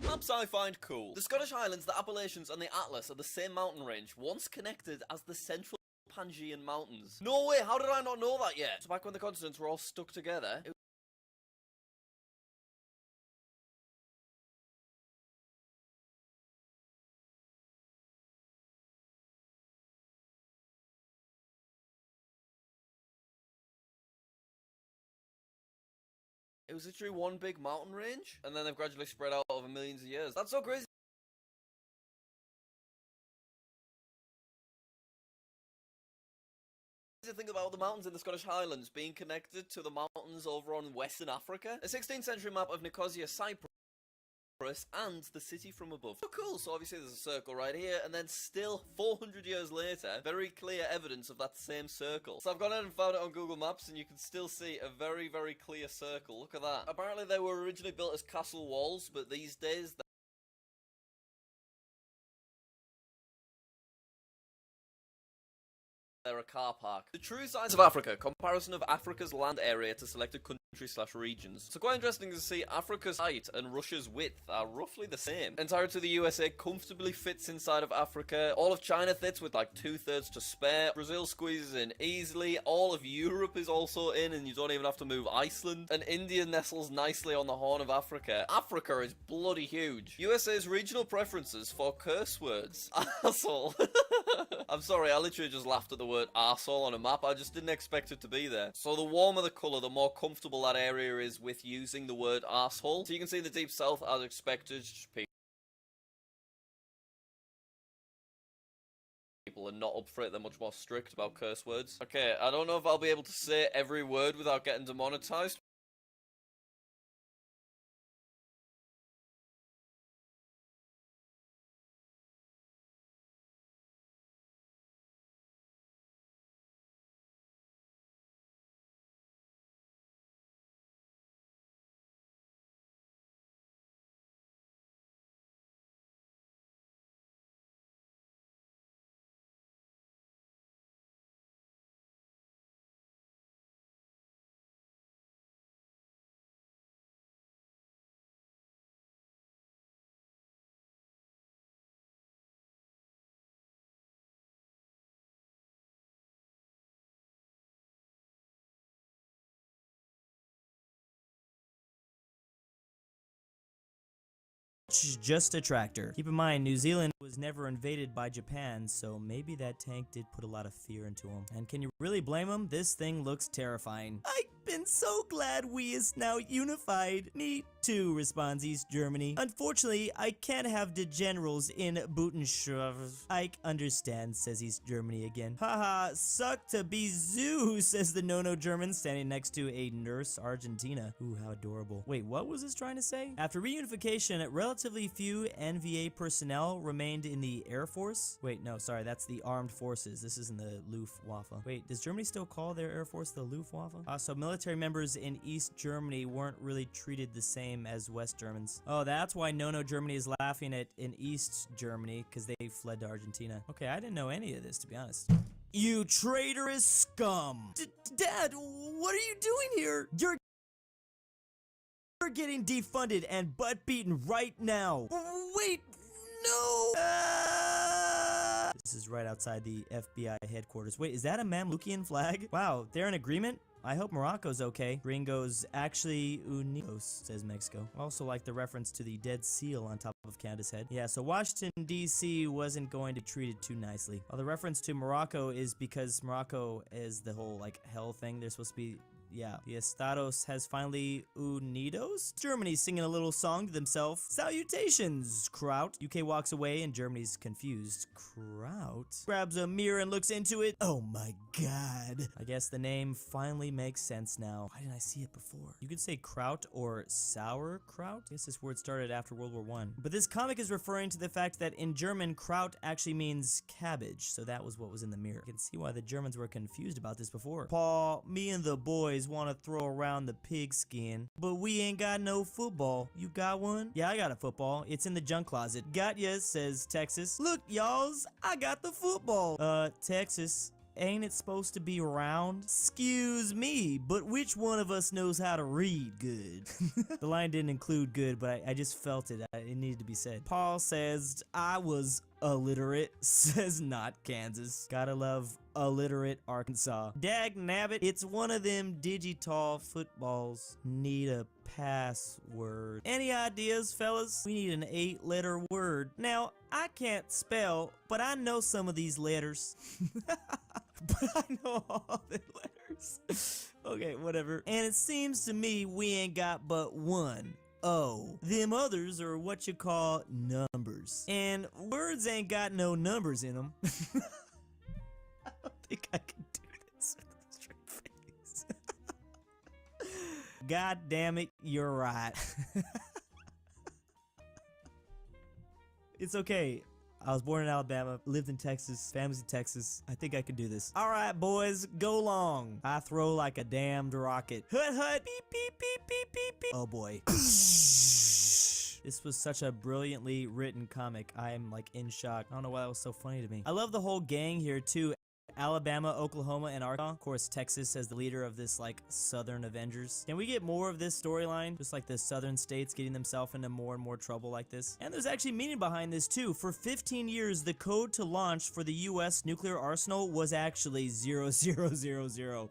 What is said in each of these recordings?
Maps I find cool. The Scottish Highlands, the Appalachians, and the Atlas are the same mountain range, once connected as the Central Pangaean Mountains. No way, how did I not know that yet? So back when the continents were all stuck together, it was literally one big mountain range, and then they've gradually spread out over millions of years. That's so crazy. To think about the mountains in the Scottish Highlands being connected to the mountains over on Western Africa. A 16th century map of Nicosia, Cyprus, and the city from above. Oh cool, so obviously there's a circle right here, and then still 400 years later, very clear evidence of that same circle. So I've gone ahead and found it on Google Maps, and you can still see a very, very clear circle. Look at that. Apparently they were originally built as castle walls, but these days they're a car park. The true size of Africa, comparison of Africa's land area to selected countries/regions. So quite interesting to see Africa's height and Russia's width are roughly the same. Entirety of the USA comfortably fits inside of Africa. All of China fits with like 2/3 to spare. Brazil squeezes in easily. All of Europe is also in, and you don't even have to move Iceland. And India nestles nicely on the Horn of Africa. Africa is bloody huge. USA's regional preferences for curse words. Asshole. I'm sorry, I literally just laughed at the word arsehole on a map. I just didn't expect it to be there. So the warmer the colour, the more comfortable that area is with using the word arsehole. So you can see the deep south, as expected, people are not up for it. They're much more strict about curse words. Okay, I don't know if I'll be able to say every word without getting demonetized. Just a tractor. Keep in mind, New Zealand was never invaded by Japan, so maybe that tank did put a lot of fear into him. And can you really blame him? This thing looks terrifying. I've been so glad we is now unified. Me too, responds East Germany. Unfortunately, I can't have the generals in Butenschraf. I understand, says East Germany again. Haha, suck to be zoo, says the no-no German standing next to a nurse Argentina. Ooh, how adorable. Wait, what was this trying to say? After reunification, relatively few NVA personnel remained in the Air Force. Wait, no, sorry, that's the Armed Forces. This isn't the Luftwaffe. Wait, does Germany still call their Air Force the Luftwaffe? So military members in East Germany weren't really treated the same as West Germans. Oh, that's why no-no Germany is laughing at in East Germany, because they fled to Argentina. Okay, I didn't know any of this, to be honest. You traitorous scum! Dad, what are you doing here? You're getting defunded and butt beaten right now. Wait, no! This is right outside the FBI headquarters. Wait, is that a Mamlukian flag? Wow, they're in agreement? I hope Morocco's okay. Gringos actually unidos, says Mexico. Also like the reference to the dead seal on top of Canada's head. Yeah, so Washington, D.C. wasn't going to treat it too nicely. Well, the reference to Morocco is because Morocco is the whole, like, hell thing. They're supposed to be... Yeah, the Estados has finally unidos? Germany's singing a little song to themselves. Salutations, Kraut. UK walks away and Germany's confused. Kraut? Grabs a mirror and looks into it. Oh my god. I guess the name finally makes sense now. Why didn't I see it before? You could say Kraut or sauerkraut. I guess this word started after World War I. But this comic is referring to the fact that in German, Kraut actually means cabbage. So that was what was in the mirror. You can see why the Germans were confused about this before. Paul, me and the boys want to throw around the pigskin, but we ain't got no football. You got one? Yeah, I got a football. It's in the junk closet. Got ya, says Texas. Look, y'alls, I got the football. Texas, ain't it supposed to be round? Excuse me, but which one of us knows how to read good? The line didn't include good, but I just felt it. It needed to be said. Paul says, I was illiterate, says not Kansas. Gotta love illiterate Arkansas. Dag nabbit, it's one of them digital footballs. Need a password. Any ideas, fellas? We need an 8-letter word. Now, I can't spell, but I know some of these letters. But I know all the letters. Okay, whatever. And it seems to me we ain't got but one. Oh, them others are what you call numbers. And words ain't got no numbers in them. I don't think I can do this with a straight face. God damn it, you're right. It's okay. I was born in Alabama, lived in Texas, family's in Texas. I think I can do this. All right, boys, go long. I throw like a damned rocket. Hut, hut, beep, beep, beep, beep, beep, beep. Oh, boy. This was such a brilliantly written comic. I am, like, in shock. I don't know why that was so funny to me. I love the whole gang here, too. Alabama, Oklahoma, and Arkansas. Of course, Texas as the leader of this, like, Southern Avengers. Can we get more of this storyline? Just like the Southern states getting themselves into more and more trouble like this. And there's actually meaning behind this, too. For 15 years, the code to launch for the U.S. nuclear arsenal was actually 0000.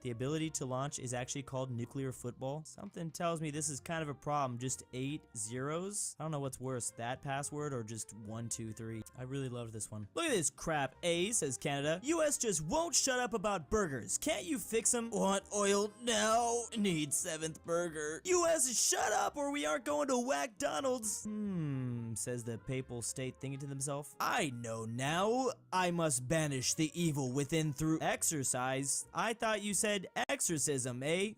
The ability to launch is actually called nuclear football. Something tells me this is kind of a problem. Just 8 zeros? I don't know what's worse, that password or just 1, 2, 3. I really love this one. Look at this crap. A, says Canada. U.S. just won't shut up about burgers. Can't you fix them? Want oil now? Need 7th burger. U.S. shut up or we aren't going to whack Donald's. Says the papal state thinking to themselves. I know now. I must banish the evil within through exercise. I thought you said exorcism, eh?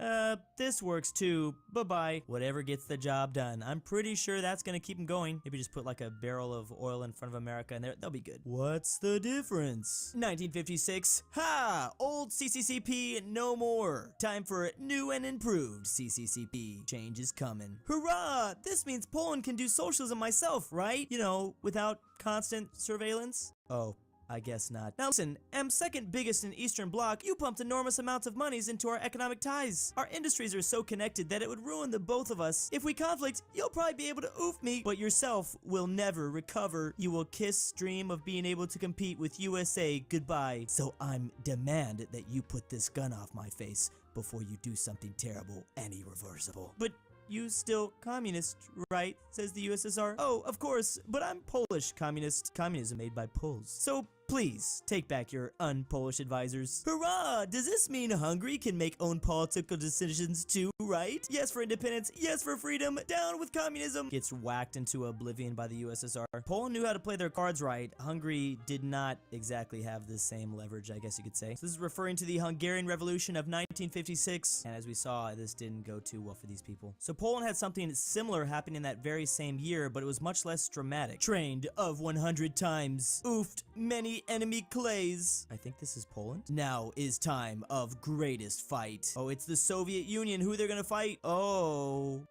This works too. Bye-bye. Whatever gets the job done. I'm pretty sure that's gonna keep them going. Maybe just put like a barrel of oil in front of America and they'll be good. What's the difference? 1956. Ha! Old CCCP no more. Time for new and improved CCCP. Change is coming. Hurrah! This means Poland can do socialism myself, right? You know, without constant surveillance? Oh. I guess not. Now listen, am second biggest in Eastern Bloc, you pumped enormous amounts of monies into our economic ties. Our industries are so connected that it would ruin the both of us. If we conflict, you'll probably be able to oof me, but yourself will never recover. You will kiss dream of being able to compete with USA goodbye. So I'm demand that you put this gun off my face before you do something terrible and irreversible. But you still communist, right? Says the USSR. Oh, of course, but I'm Polish communist. Communism made by Poles. So please, take back your un-Polish advisors. Hurrah! Does this mean Hungary can make own political decisions too, right? Yes for independence, yes for freedom, down with communism! Gets whacked into oblivion by the USSR. Poland knew how to play their cards right. Hungary did not exactly have the same leverage, I guess you could say. So this is referring to the Hungarian Revolution of 1956, and as we saw, this didn't go too well for these people. So Poland had something similar happen in that very same year, but it was much less dramatic. Trained of 100 times. Oofed many enemy clays. I think this is Poland. Now is time of greatest fight. Oh, it's the Soviet Union. Who they're gonna fight? Oh,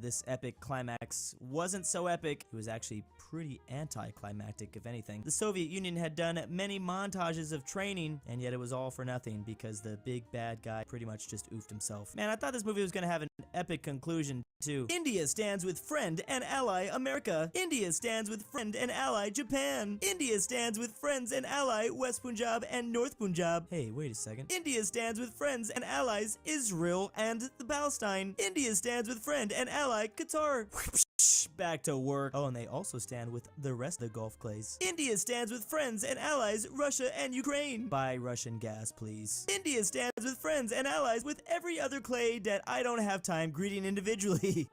this epic climax wasn't so epic. It was actually pretty anticlimactic, if anything. The Soviet Union had done many montages of training, and yet it was all for nothing because the big bad guy pretty much just oofed himself. Man, I thought this movie was gonna have an epic conclusion, too. India stands with friend and ally America. India stands with friend and ally Japan. India stands with friends and ally West Punjab and North Punjab. Hey, wait a second. India stands with friends and allies Israel and the Palestine. India stands with friend and ally Qatar. Back to work. Oh, and they also stand with the rest of the Gulf clays. India stands with friends and allies Russia and Ukraine. Buy Russian gas, please. India stands with friends and allies with every other clay that I don't have time greeting individually.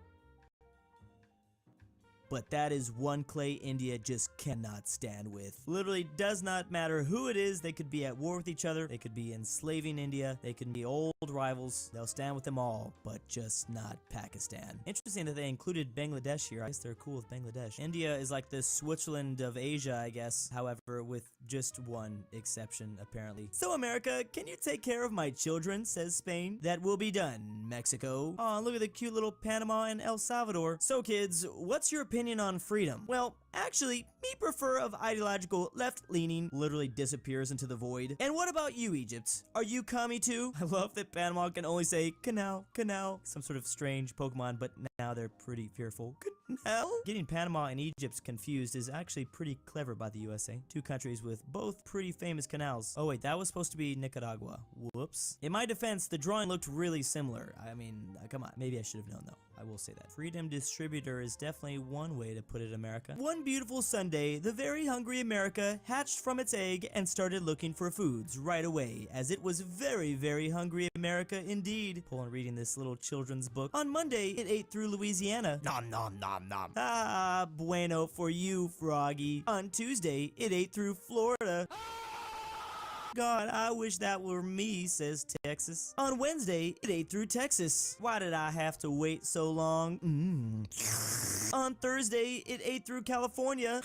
But that is one clay India just cannot stand with. Literally does not matter who it is. They could be at war with each other. They could be enslaving India. They could be old rivals. They'll stand with them all, but just not Pakistan. Interesting that they included Bangladesh here. I guess they're cool with Bangladesh. India is like the Switzerland of Asia, I guess. However, with just one exception, apparently. So America, can you take care of my children, says Spain. That will be done, Mexico. Aw, look at the cute little Panama and El Salvador. So kids, what's your opinion on freedom? Well, actually, me prefer of ideological left-leaning literally disappears into the void. And what about you, Egypt? Are you commie too? I love that Panama can only say canal, canal, some sort of strange Pokemon, but now they're pretty fearful. Canal? Getting Panama and Egypt confused is actually pretty clever by the USA. Two countries with both pretty famous canals. Oh wait, that was supposed to be Nicaragua. Whoops. In my defense, the drawing looked really similar. I mean, come on. Maybe I should have known though. I will say that. Freedom distributor is definitely one way to put it, America. One beautiful Sunday, the very hungry America hatched from its egg and started looking for foods right away, as it was very, very hungry America indeed. Pulling reading this little children's book. On Monday, it ate through Louisiana. Nom nom nom nom. Ah, bueno for you, Froggy. On Tuesday, it ate through Florida. God, I wish that were me, says Texas. On Wednesday, it ate through Texas. Why did I have to wait so long? On Thursday, it ate through California.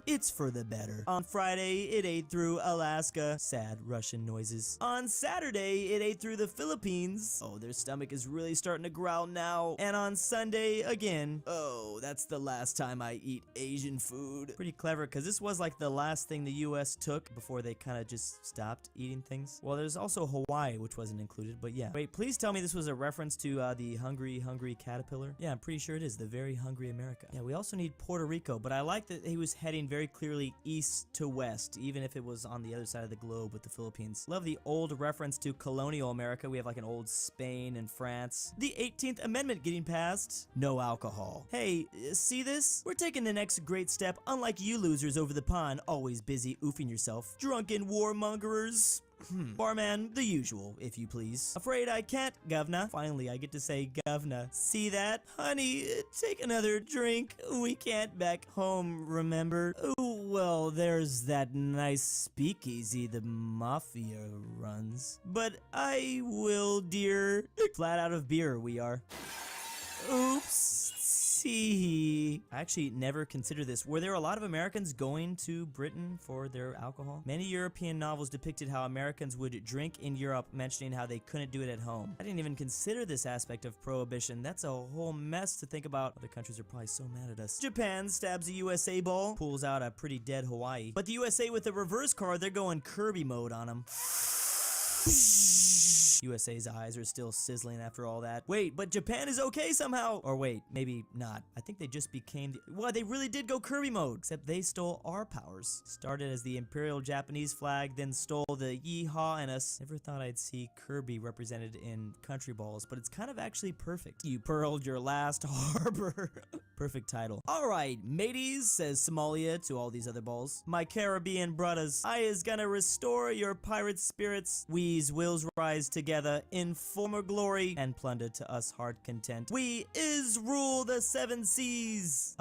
It's for the better. On Friday, it ate through Alaska. Sad Russian noises. On Saturday, it ate through the Philippines. Oh, their stomach is really starting to growl now. And on Sunday, again. Oh, that's the last time I eat Asian food. Pretty clever, because this was like the last thing the US took before they kind of just stopped eating things. Well, there's also Hawaii, which wasn't included, but yeah. Wait, please tell me this was a reference to the hungry caterpillar? Yeah, I'm pretty sure it is. The very hungry America. Yeah, we also need Puerto Rico, but I like that he was heading very clearly east to west, even if it was on the other side of the globe with the Philippines. Love the old reference to colonial America. We have like an old Spain and France. The 18th Amendment getting passed. No alcohol. Hey, see this? We're taking the next great step, unlike you losers over the pond, always busy oofing yourself. Drunken warmongers. Barman, the usual, if you please. Afraid I can't, governor. Finally, I get to say governor. See that? Honey, take another drink. We can't back home, remember? Oh, well, there's that nice speakeasy the mafia runs. But I will, dear. Flat out of beer, we are. Oops. I actually never considered this. Were there a lot of Americans going to Britain for their alcohol? Many European novels depicted how Americans would drink in Europe, mentioning how they couldn't do it at home. I didn't even consider this aspect of prohibition. That's a whole mess to think about. Other countries are probably so mad at us. Japan stabs a USA ball, pulls out a pretty dead Hawaii. But the USA with the reverse card, they're going Kirby mode on them. USA's eyes are still sizzling after all that. Wait, but Japan is okay somehow. Or wait, maybe not. I think they just became well, they really did go Kirby mode, except they stole our powers. Started as the Imperial Japanese flag, then stole the yeehaw in us. Never thought I'd see Kirby represented in country balls, but it's kind of actually perfect. You pearled your last harbor. Perfect title. Alright, mateys, says Somalia to all these other balls. My Caribbean brothers, I is gonna restore your pirate spirits. We's wills rise together in former glory and plunder to us heart content. We is rule the seven seas.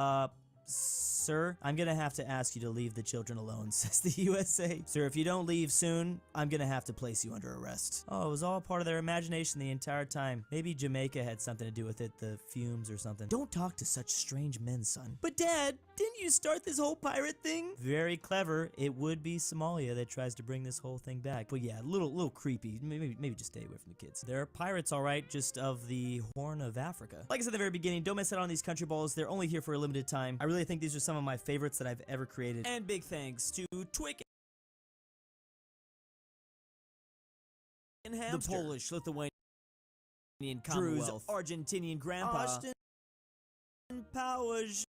Sir, I'm gonna have to ask you to leave the children alone, says the USA. Sir, if you don't leave soon, I'm gonna have to place you under arrest. Oh, it was all part of their imagination the entire time. Maybe Jamaica had something to do with it, the fumes or something. Don't talk to such strange men, son. But Dad, didn't you start this whole pirate thing? Very clever. It would be Somalia that tries to bring this whole thing back. But yeah, a little creepy. Maybe just stay away from the kids. They're pirates, all right, just of the Horn of Africa. Like I said at the very beginning, don't miss out on these country balls. They're only here for a limited time. I really think these are some of my favorites that I've ever created. And big thanks to Twick and Hamster, the Polish, Lithuanian, Commonwealth, Drew's Argentinian grandpa, Austin Powers.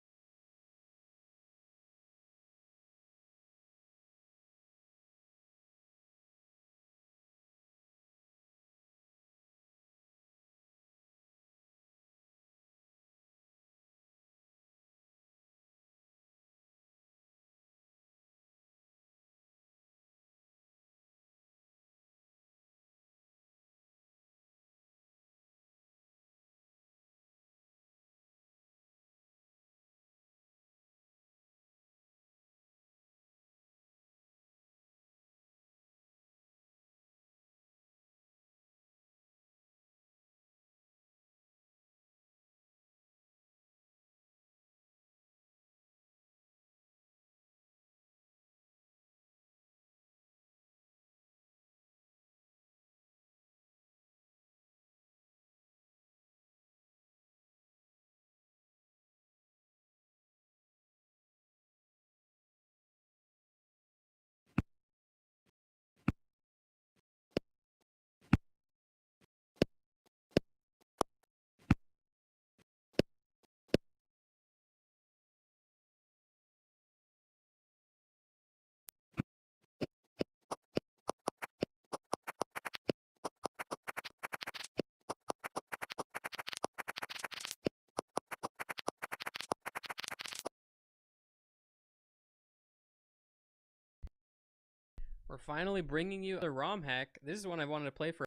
We're finally bringing you the ROM hack. This is one I wanted to play for.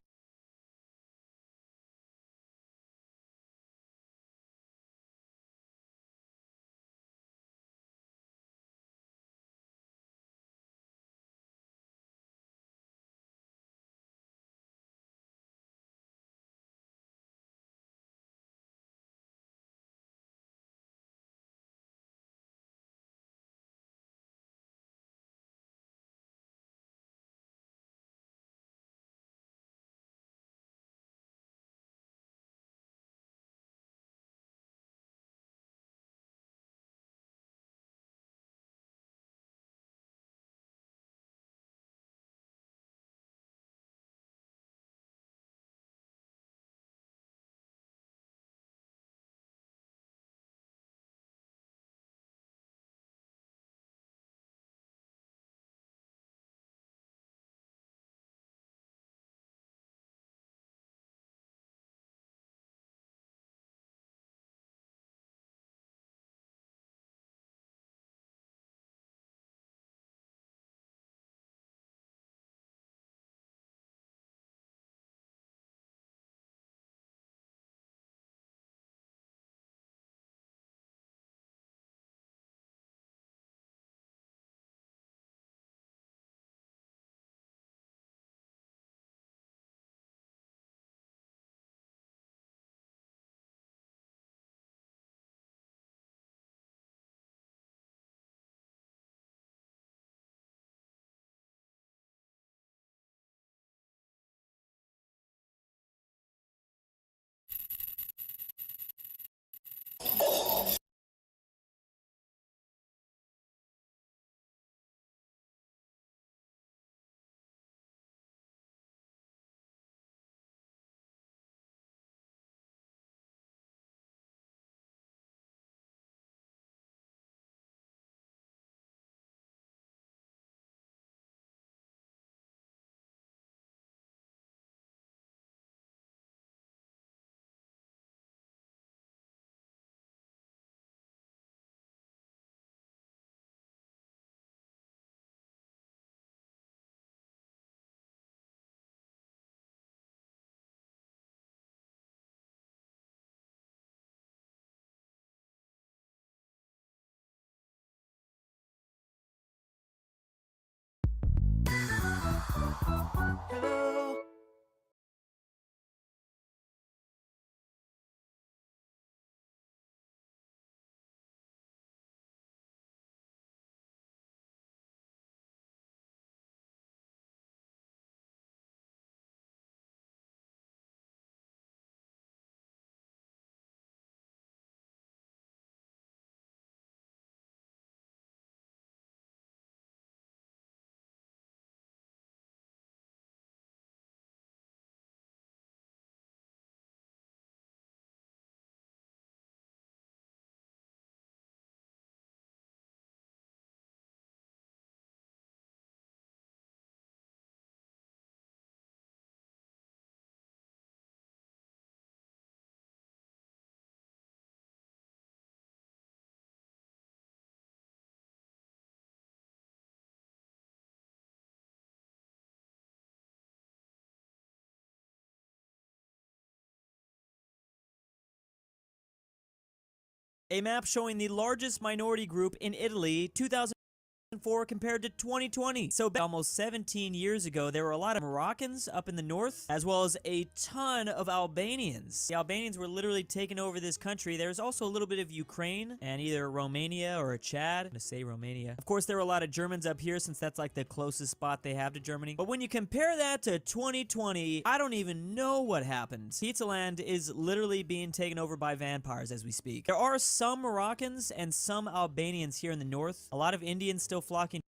A map showing the largest minority group in Italy, 2004 compared to 2020. So almost 17 years ago, there were a lot of Moroccans up in the north, as well as a ton of Albanians. The Albanians were literally taking over this country. There's also a little bit of Ukraine and either Romania or Chad. I'm gonna say Romania. Of course, there were a lot of Germans up here since that's like the closest spot they have to Germany. But when you compare that to 2020, I don't even know what happened. Pizza Land is literally being taken over by vampires as we speak. There are some Moroccans and some Albanians here in the north. A lot of Indians still flocking.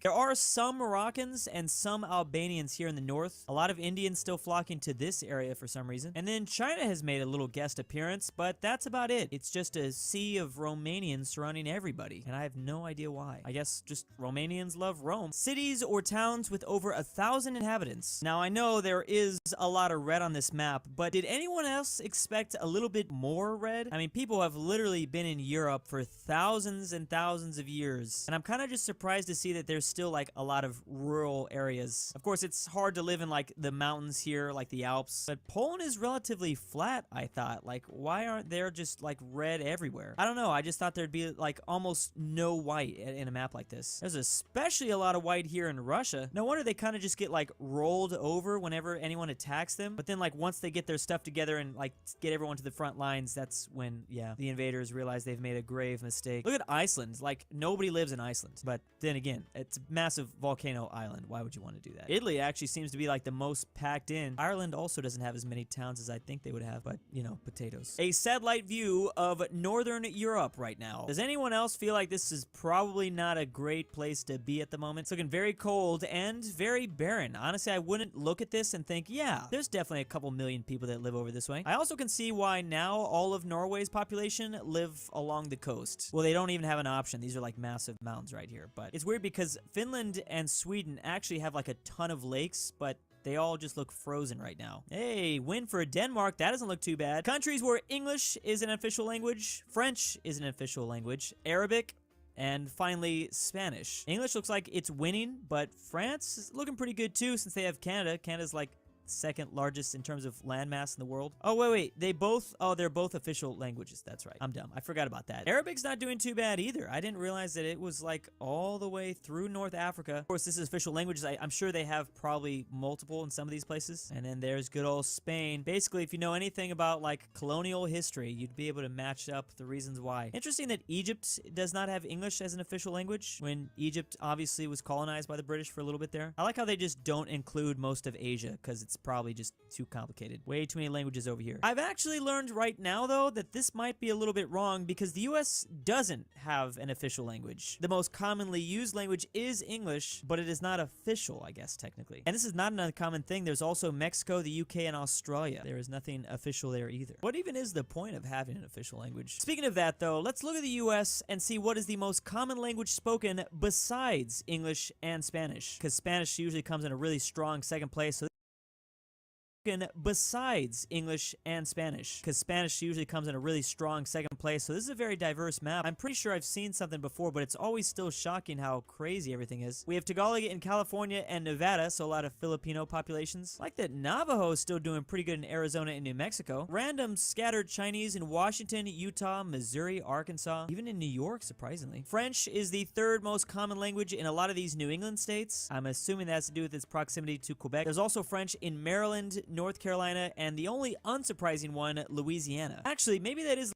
There are some Moroccans and some Albanians here in the north. A lot of Indians still flocking to this area for some reason. And then China has made a little guest appearance, but that's about it. It's just a sea of Romanians surrounding everybody, and I have no idea why. I guess just Romanians love Rome. Cities or towns with over 1,000 inhabitants. Now I know there is a lot of red on this map, but did anyone else expect a little bit more red? I mean, people have literally been in Europe for thousands and thousands of years, and I'm kind of just surprised to see that that there's still like a lot of rural areas. Of course, it's hard to live in like the mountains here, like the Alps, but Poland is relatively flat, I thought. Like, why aren't there just like red everywhere? I don't know. I just thought there'd be like almost no white in a map like this. There's especially a lot of white here in Russia. No wonder they kind of just get like rolled over whenever anyone attacks them. But then like once they get their stuff together and like get everyone to the front lines, that's when, yeah, the invaders realize they've made a grave mistake. Look at Iceland. Like, nobody lives in Iceland. But then again, it's a massive volcano island. Why would you want to do that? Italy actually seems to be like the most packed in. Ireland also doesn't have as many towns as I think they would have, but you know, potatoes. A satellite view of Northern Europe right now. Does anyone else feel like this is probably not a great place to be at the moment? It's looking very cold and very barren. Honestly, I wouldn't look at this and think, yeah, there's definitely a couple million people that live over this way. I also can see why now all of Norway's population live along the coast. Well, they don't even have an option. These are like massive mountains right here, but it's weird because Finland and Sweden actually have like a ton of lakes, but they all just look frozen right now. Hey, win for Denmark. That doesn't look too bad. Countries where English is an official language, French is an official language, Arabic, and finally, Spanish. English looks like it's winning, but France is looking pretty good too since they have Canada. Canada's like second largest in terms of landmass in the world. Oh, wait. They're both official languages. That's right. I'm dumb. I forgot about that. Arabic's not doing too bad either. I didn't realize that it was like all the way through North Africa. Of course, this is official languages. I'm sure they have probably multiple in some of these places. And then there's good old Spain. Basically, if you know anything about like colonial history, you'd be able to match up the reasons why. Interesting that Egypt does not have English as an official language when Egypt obviously was colonized by the British for a little bit there. I like how they just don't include most of Asia because it's probably just too complicated. Way too many languages over here. I've actually learned right now, though, that this might be a little bit wrong because the US doesn't have an official language. The most commonly used language is English, but it is not official, I guess, technically. And this is not an uncommon thing. There's also Mexico, the UK, and Australia. There is nothing official there either. What even is the point of having an official language? Speaking of that, though, let's look at the US and see what is the most common language spoken besides English and Spanish, because Spanish usually comes in a really strong second place. So besides English and Spanish, because Spanish usually comes in a really strong second place. So this is a very diverse map. I'm pretty sure I've seen something before, but it's always still shocking how crazy everything is. We have Tagalog in California and Nevada, so a lot of Filipino populations. I like that Navajo is still doing pretty good in Arizona and New Mexico. Random scattered Chinese in Washington, Utah, Missouri, Arkansas, even in New York, surprisingly. French is the third most common language in a lot of these New England states. I'm assuming that has to do with its proximity to Quebec. There's also French in Maryland, North Carolina, and the only unsurprising one, Louisiana. Actually, maybe that is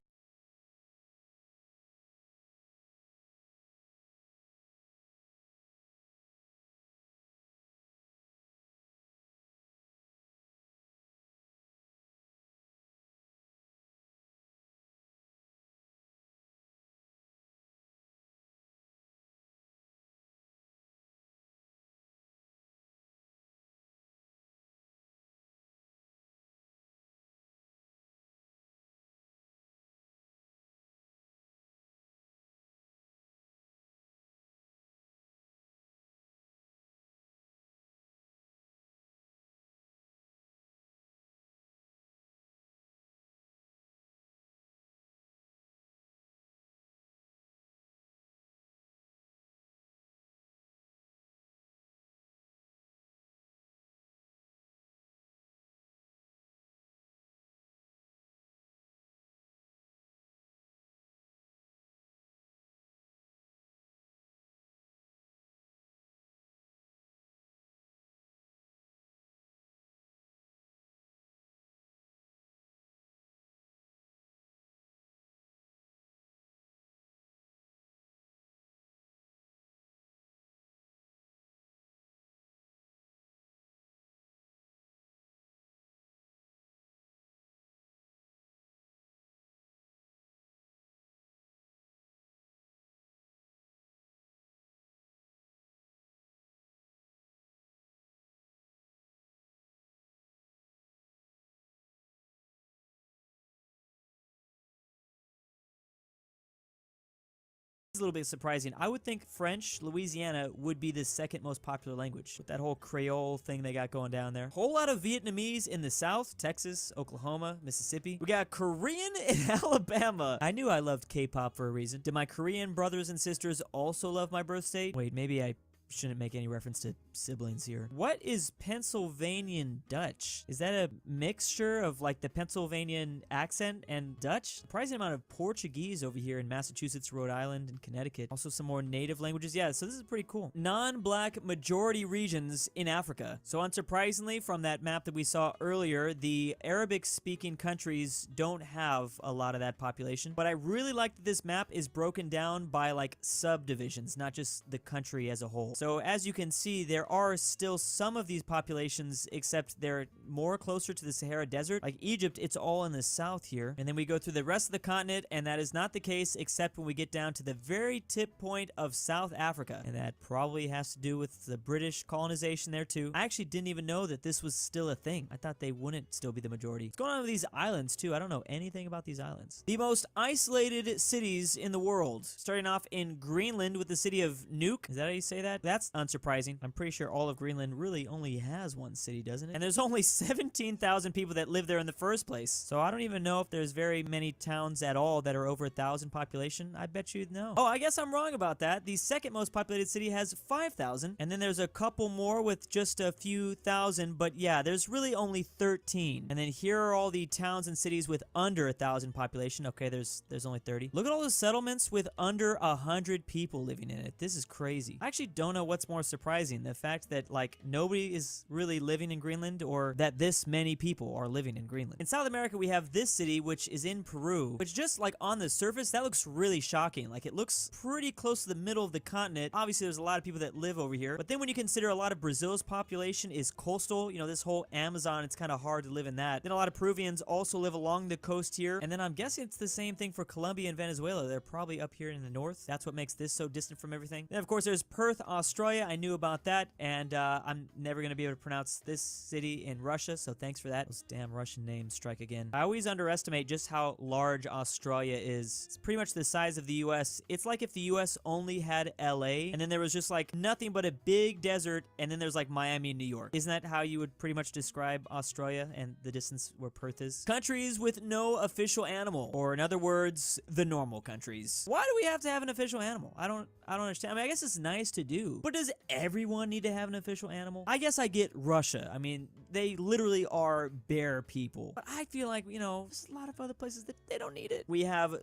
a little bit surprising. I would think French, Louisiana, would be the second most popular language with that whole Creole thing they got going down there. Whole lot of Vietnamese in the South, Texas, Oklahoma, Mississippi. We got Korean in Alabama. I knew I loved K-pop for a reason. Did my Korean brothers and sisters also love my birth state? Wait, maybe I shouldn't make any reference to siblings here. What is Pennsylvanian Dutch? Is that a mixture of like the Pennsylvanian accent and Dutch? Surprising amount of Portuguese over here in Massachusetts, Rhode Island, and Connecticut. Also some more native languages. Yeah, so this is pretty cool. Non-black majority regions in Africa. So unsurprisingly, from that map that we saw earlier, the Arabic-speaking countries don't have a lot of that population. But I really like that this map is broken down by like subdivisions, not just the country as a whole. So as you can see, there are still some of these populations, except they're more closer to the Sahara Desert. Like Egypt, it's all in the south here. And then we go through the rest of the continent, and that is not the case except when we get down to the very tip point of South Africa. And that probably has to do with the British colonization there too. I actually didn't even know that this was still a thing. I thought they wouldn't still be the majority. What's going on with these islands too? I don't know anything about these islands. The most isolated cities in the world. Starting off in Greenland with the city of Nuuk. Is that how you say that? That's unsurprising. I'm pretty sure all of Greenland really only has one city, doesn't it? And there's only 17,000 people that live there in the first place. So I don't even know if there's very many towns at all that are over 1,000 population. I bet you'd know. Oh, I guess I'm wrong about that. The second most populated city has 5,000. And then there's a couple more with just a few thousand. But yeah, there's really only 13. And then here are all the towns and cities with under 1,000 population. Okay, there's only 30. Look at all the settlements with under 100 people living in it. This is crazy. I actually don't know what's more surprising. The fact that like nobody is really living in Greenland, or that this many people are living in Greenland. In South America, we have this city, which is in Peru, which just like on the surface, that looks really shocking. Like it looks pretty close to the middle of the continent. Obviously, there's a lot of people that live over here. But then when you consider a lot of Brazil's population is coastal, you know, this whole Amazon, it's kind of hard to live in that. Then a lot of Peruvians also live along the coast here. And then I'm guessing it's the same thing for Colombia and Venezuela. They're probably up here in the north. That's what makes this so distant from everything. Then, of course, there's Perth, Australia. I knew about that. And I'm never going to be able to pronounce this city in Russia, so thanks for that. Those damn Russian names strike again. I always underestimate just how large Australia is. It's pretty much the size of the US. It's like if the US only had LA, and then there was just like nothing but a big desert, and then there's like Miami and New York. Isn't that how you would pretty much describe Australia and the distance where Perth is? Countries with no official animal, or in other words, the normal countries. Why do we have to have an official animal? I don't understand. I mean, I guess it's nice to do, but does everyone need to have an official animal? I guess I get Russia. I mean, they literally are bear people. But I feel like, you know, there's a lot of other places that they don't need it. We have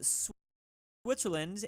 Switzerland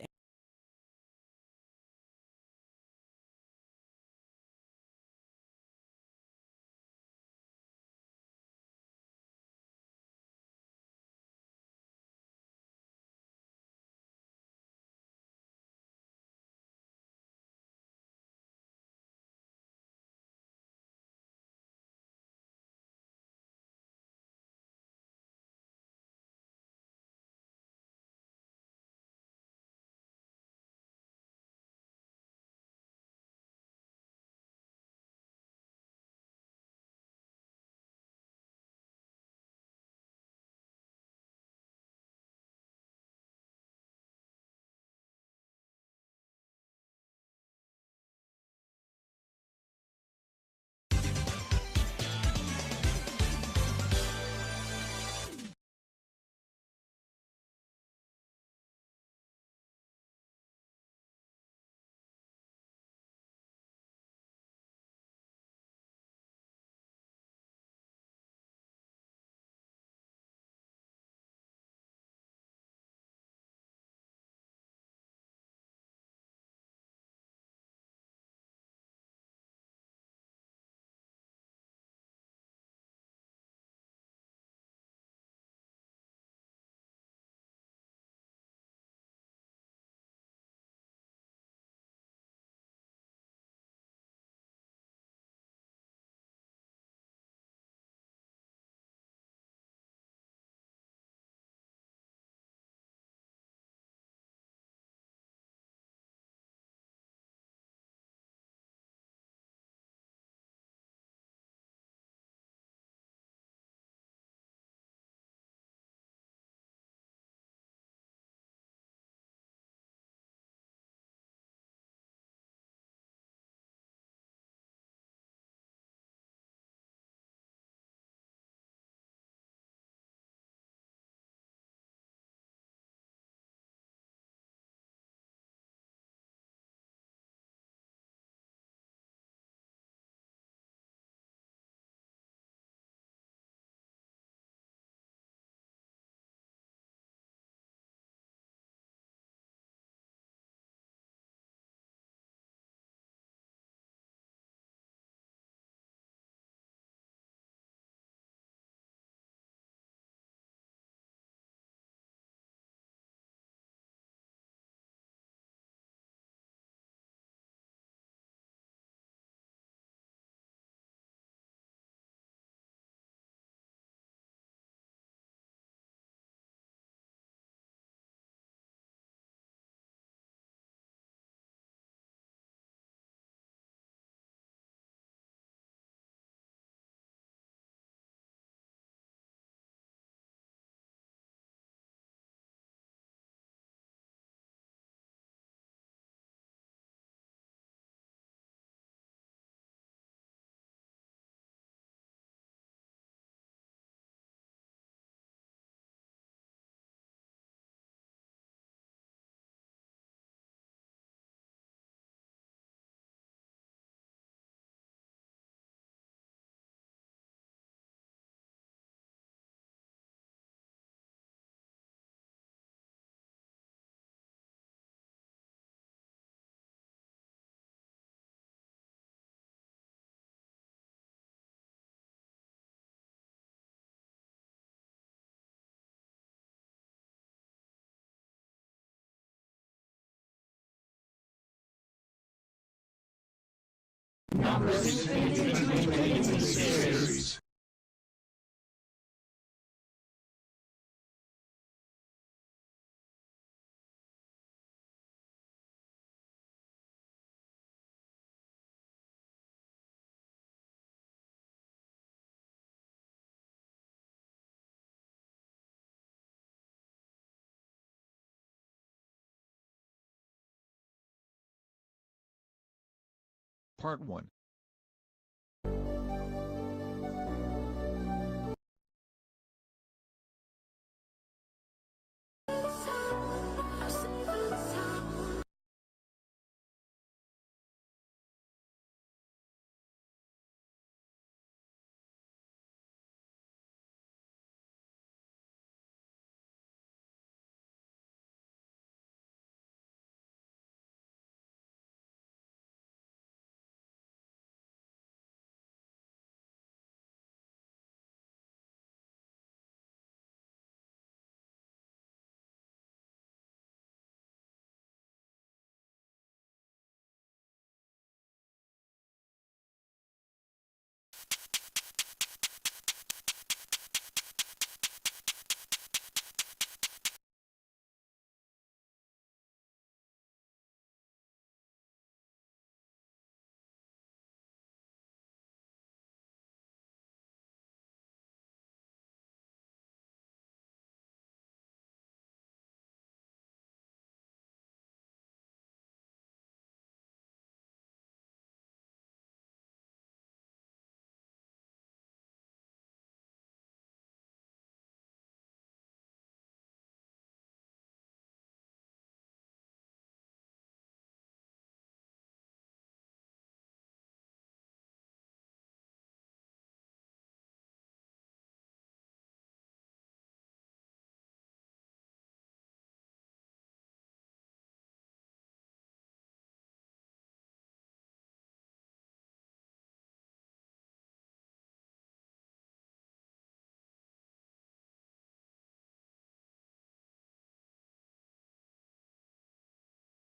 Part 1.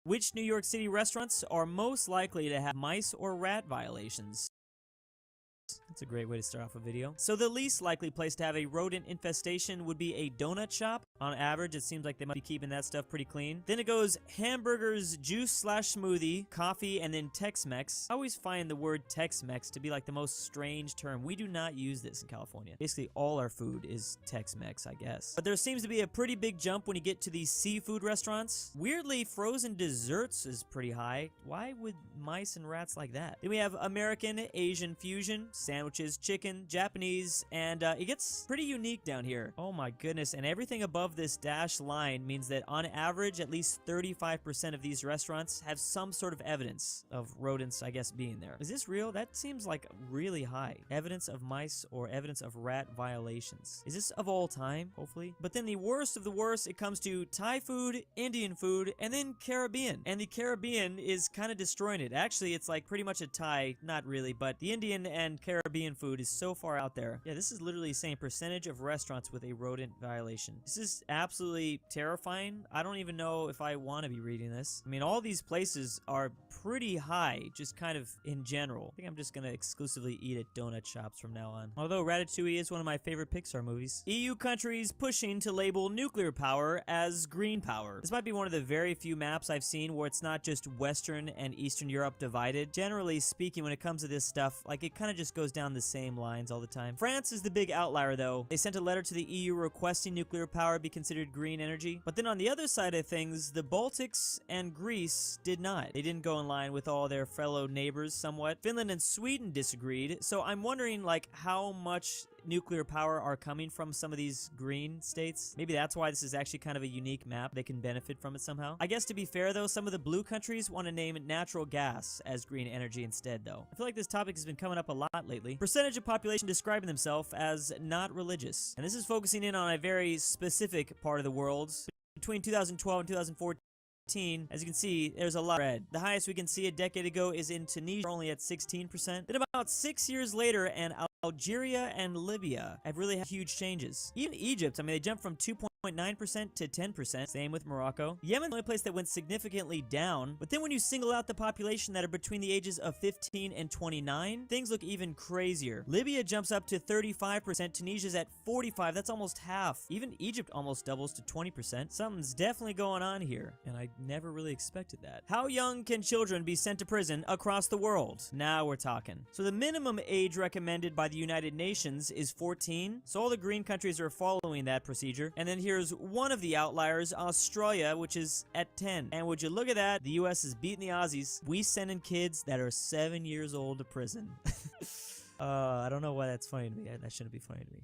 Which New York City restaurants are most likely to have mice or rat violations? That's a great way to start off a video. So the least likely place to have a rodent infestation would be a donut shop. On average, it seems like they might be keeping that stuff pretty clean. Then it goes hamburgers, juice/smoothie, coffee, and then Tex-Mex. I always find the word Tex-Mex to be like the most strange term. We do not use this in California. Basically, all our food is Tex-Mex, I guess. But there seems to be a pretty big jump when you get to these seafood restaurants. Weirdly, frozen desserts is pretty high. Why would mice and rats like that? Then we have American, Asian fusion, sandwiches, chicken, Japanese, and it gets pretty unique down here. Oh my goodness, and everything above this dashed line means that on average, at least 35% of these restaurants have some sort of evidence of rodents, I guess, being there. Is this real? That seems like really high. Evidence of mice or evidence of rat violations. Is this of all time? Hopefully. But then the worst of the worst, it comes to Thai food, Indian food, and then Caribbean. And the Caribbean is kind of destroying it. Actually, it's like pretty much a Thai, not really, but the Indian and Caribbean food is so far out there. Yeah, this is literally saying percentage of restaurants with a rodent violation. This is absolutely terrifying. I don't even know if I want to be reading this. I mean, all these places are pretty high, just kind of in general. I think I'm just gonna exclusively eat at donut shops from now on. Although Ratatouille is one of my favorite Pixar movies. EU countries pushing to label nuclear power as green power. This might be one of the very few maps I've seen where it's not just Western and Eastern Europe divided. Generally speaking, when it comes to this stuff, like it kind of just goes down the same lines all the time. France is the big outlier though. They sent a letter to the EU requesting nuclear power be considered green energy. But then on the other side of things, the Baltics and Greece did not. They didn't go in line with all their fellow neighbors somewhat. Finland and Sweden disagreed. So I'm wondering like how much nuclear power are coming from some of these green states. Maybe that's why this is actually kind of a unique map. They can benefit from it somehow. I guess to be fair though, some of the blue countries want to name natural gas as green energy instead though. I feel like this topic has been coming up a lot lately. Percentage of population describing themselves as not religious. And this is focusing in on a very specific part of the world. Between 2012 and 2014, as you can see, there's a lot of red. The highest we can see a decade ago is in Tunisia, only at 16%. Then about 6 years later, and Algeria and Libya have really had huge changes. Even Egypt, I mean, they jumped from 2.8% 0.9% to 10%. Same with Morocco. Yemen's the only place that went significantly down. But then when you single out the population that are between the ages of 15 and 29, things look even crazier. Libya jumps up to 35%. Tunisia's at 45%. That's almost half. Even Egypt almost doubles to 20%. Something's definitely going on here, and I never really expected that. How young can children be sent to prison across the world? Now we're talking. So the minimum age recommended by the United Nations is 14. So all the green countries are following that procedure. And then here's one of the outliers, Australia, which is at 10. And would you look at that? The US is beating the Aussies. We sending kids that are 7 years old to prison. I don't know why that's funny to me. That shouldn't be funny to me.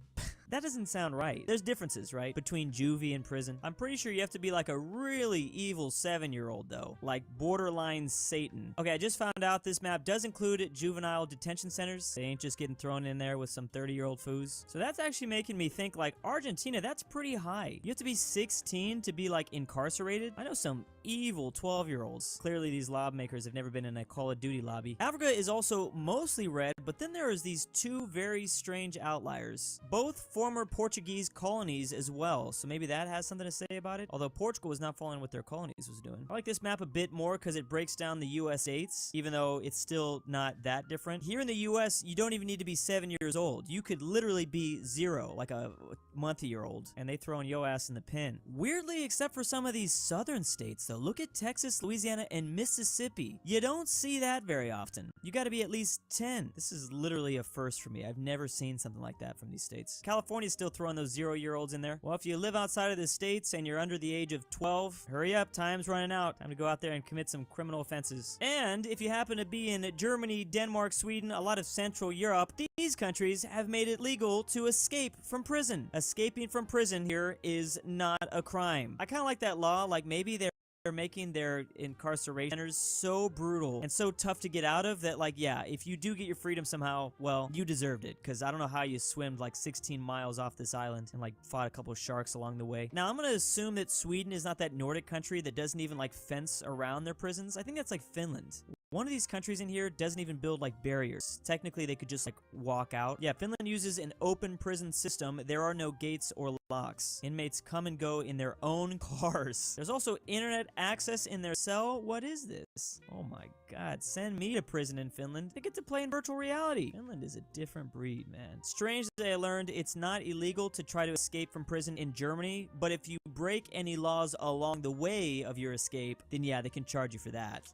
That doesn't sound right. There's differences, right? Between juvie and prison. I'm pretty sure you have to be like a really evil 7-year-old, though. Like borderline Satan. Okay, I just found out this map does include juvenile detention centers. They ain't just getting thrown in there with some 30-year-old foos. So that's actually making me think, like, Argentina, that's pretty high. You have to be 16 to be, like, incarcerated? I know some evil 12-year-olds. Clearly, these lawmakers have never been in a Call of Duty lobby. Africa is also mostly red, but then there is these two very strange outliers. Both former Portuguese colonies as well, so maybe that has something to say about it. Although Portugal was not following what their colonies was doing. I like this map a bit more because it breaks down the US states, even though it's still not that different. Here in the US, you don't even need to be 7 years old. You could literally be 0, like a month-year-old, and they throwing yo ass in the pen. Weirdly, except for some of these southern states, though. Look at Texas, Louisiana, and Mississippi. You don't see that very often. You gotta be at least 10. This is literally a first for me. I've never seen something like that from these states. California's still throwing those 0-year-olds in there. Well, if you live outside of the states and you're under the age of 12, hurry up, time's running out. Time to go out there and commit some criminal offenses. And if you happen to be in Germany, Denmark, Sweden, a lot of Central Europe, these countries have made it legal to escape from prison. Escaping from prison here is not a crime. I kind of like that law. Like, maybe they're making their incarceration centers so brutal and so tough to get out of that, like, yeah, if you do get your freedom somehow, well, you deserved it, because I don't know how you swam like 16 miles off this island and like fought a couple of sharks along the way. Now, I'm gonna assume that Sweden is not that Nordic country that doesn't even like fence around their prisons. I think that's like Finland. One of these countries in here doesn't even build like barriers. Technically, they could just like walk out. Yeah, Finland uses an open prison system. There are no gates or locks. Inmates come and go in their own cars. There's also internet access in their cell. What is this? Oh my god, send me to prison in Finland. They get to play in virtual reality. Finland is a different breed, man. Strange that I learned it's not illegal to try to escape from prison in Germany, but if you break any laws along the way of your escape, then yeah, they can charge you for that.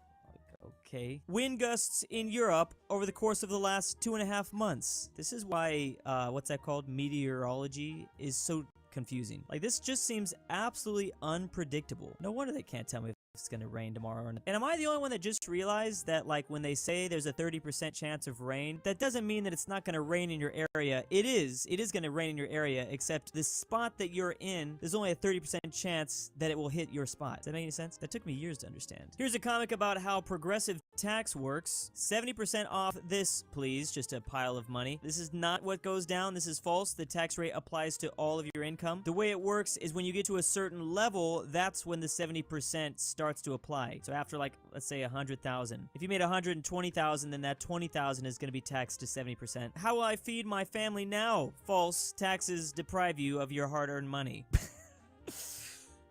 Okay. Wind gusts in Europe over the course of the last 2.5 months. This is why, what's that called? Meteorology is so confusing. Like, this just seems absolutely unpredictable. No wonder they can't tell me if it's gonna rain tomorrow. And am I the only one that just realized that, like, when they say there's a 30% chance of rain, that doesn't mean that it's not gonna rain in your area. It is gonna rain in your area, except the spot that you're in, there's only a 30% chance that it will hit your spot. Does that make any sense? That took me years to understand. Here's a comic about how progressive tax works. 70% off this, please. Just a pile of money. This is not what goes down. This is false. The tax rate applies to all of your income. The way it works is when you get to a certain level, that's when the 70% starts to apply. So after, like, let's say 100,000. If you made 120,000, then that 20,000 is going to be taxed to 70%. How will I feed my family now? False. Taxes deprive you of your hard-earned money.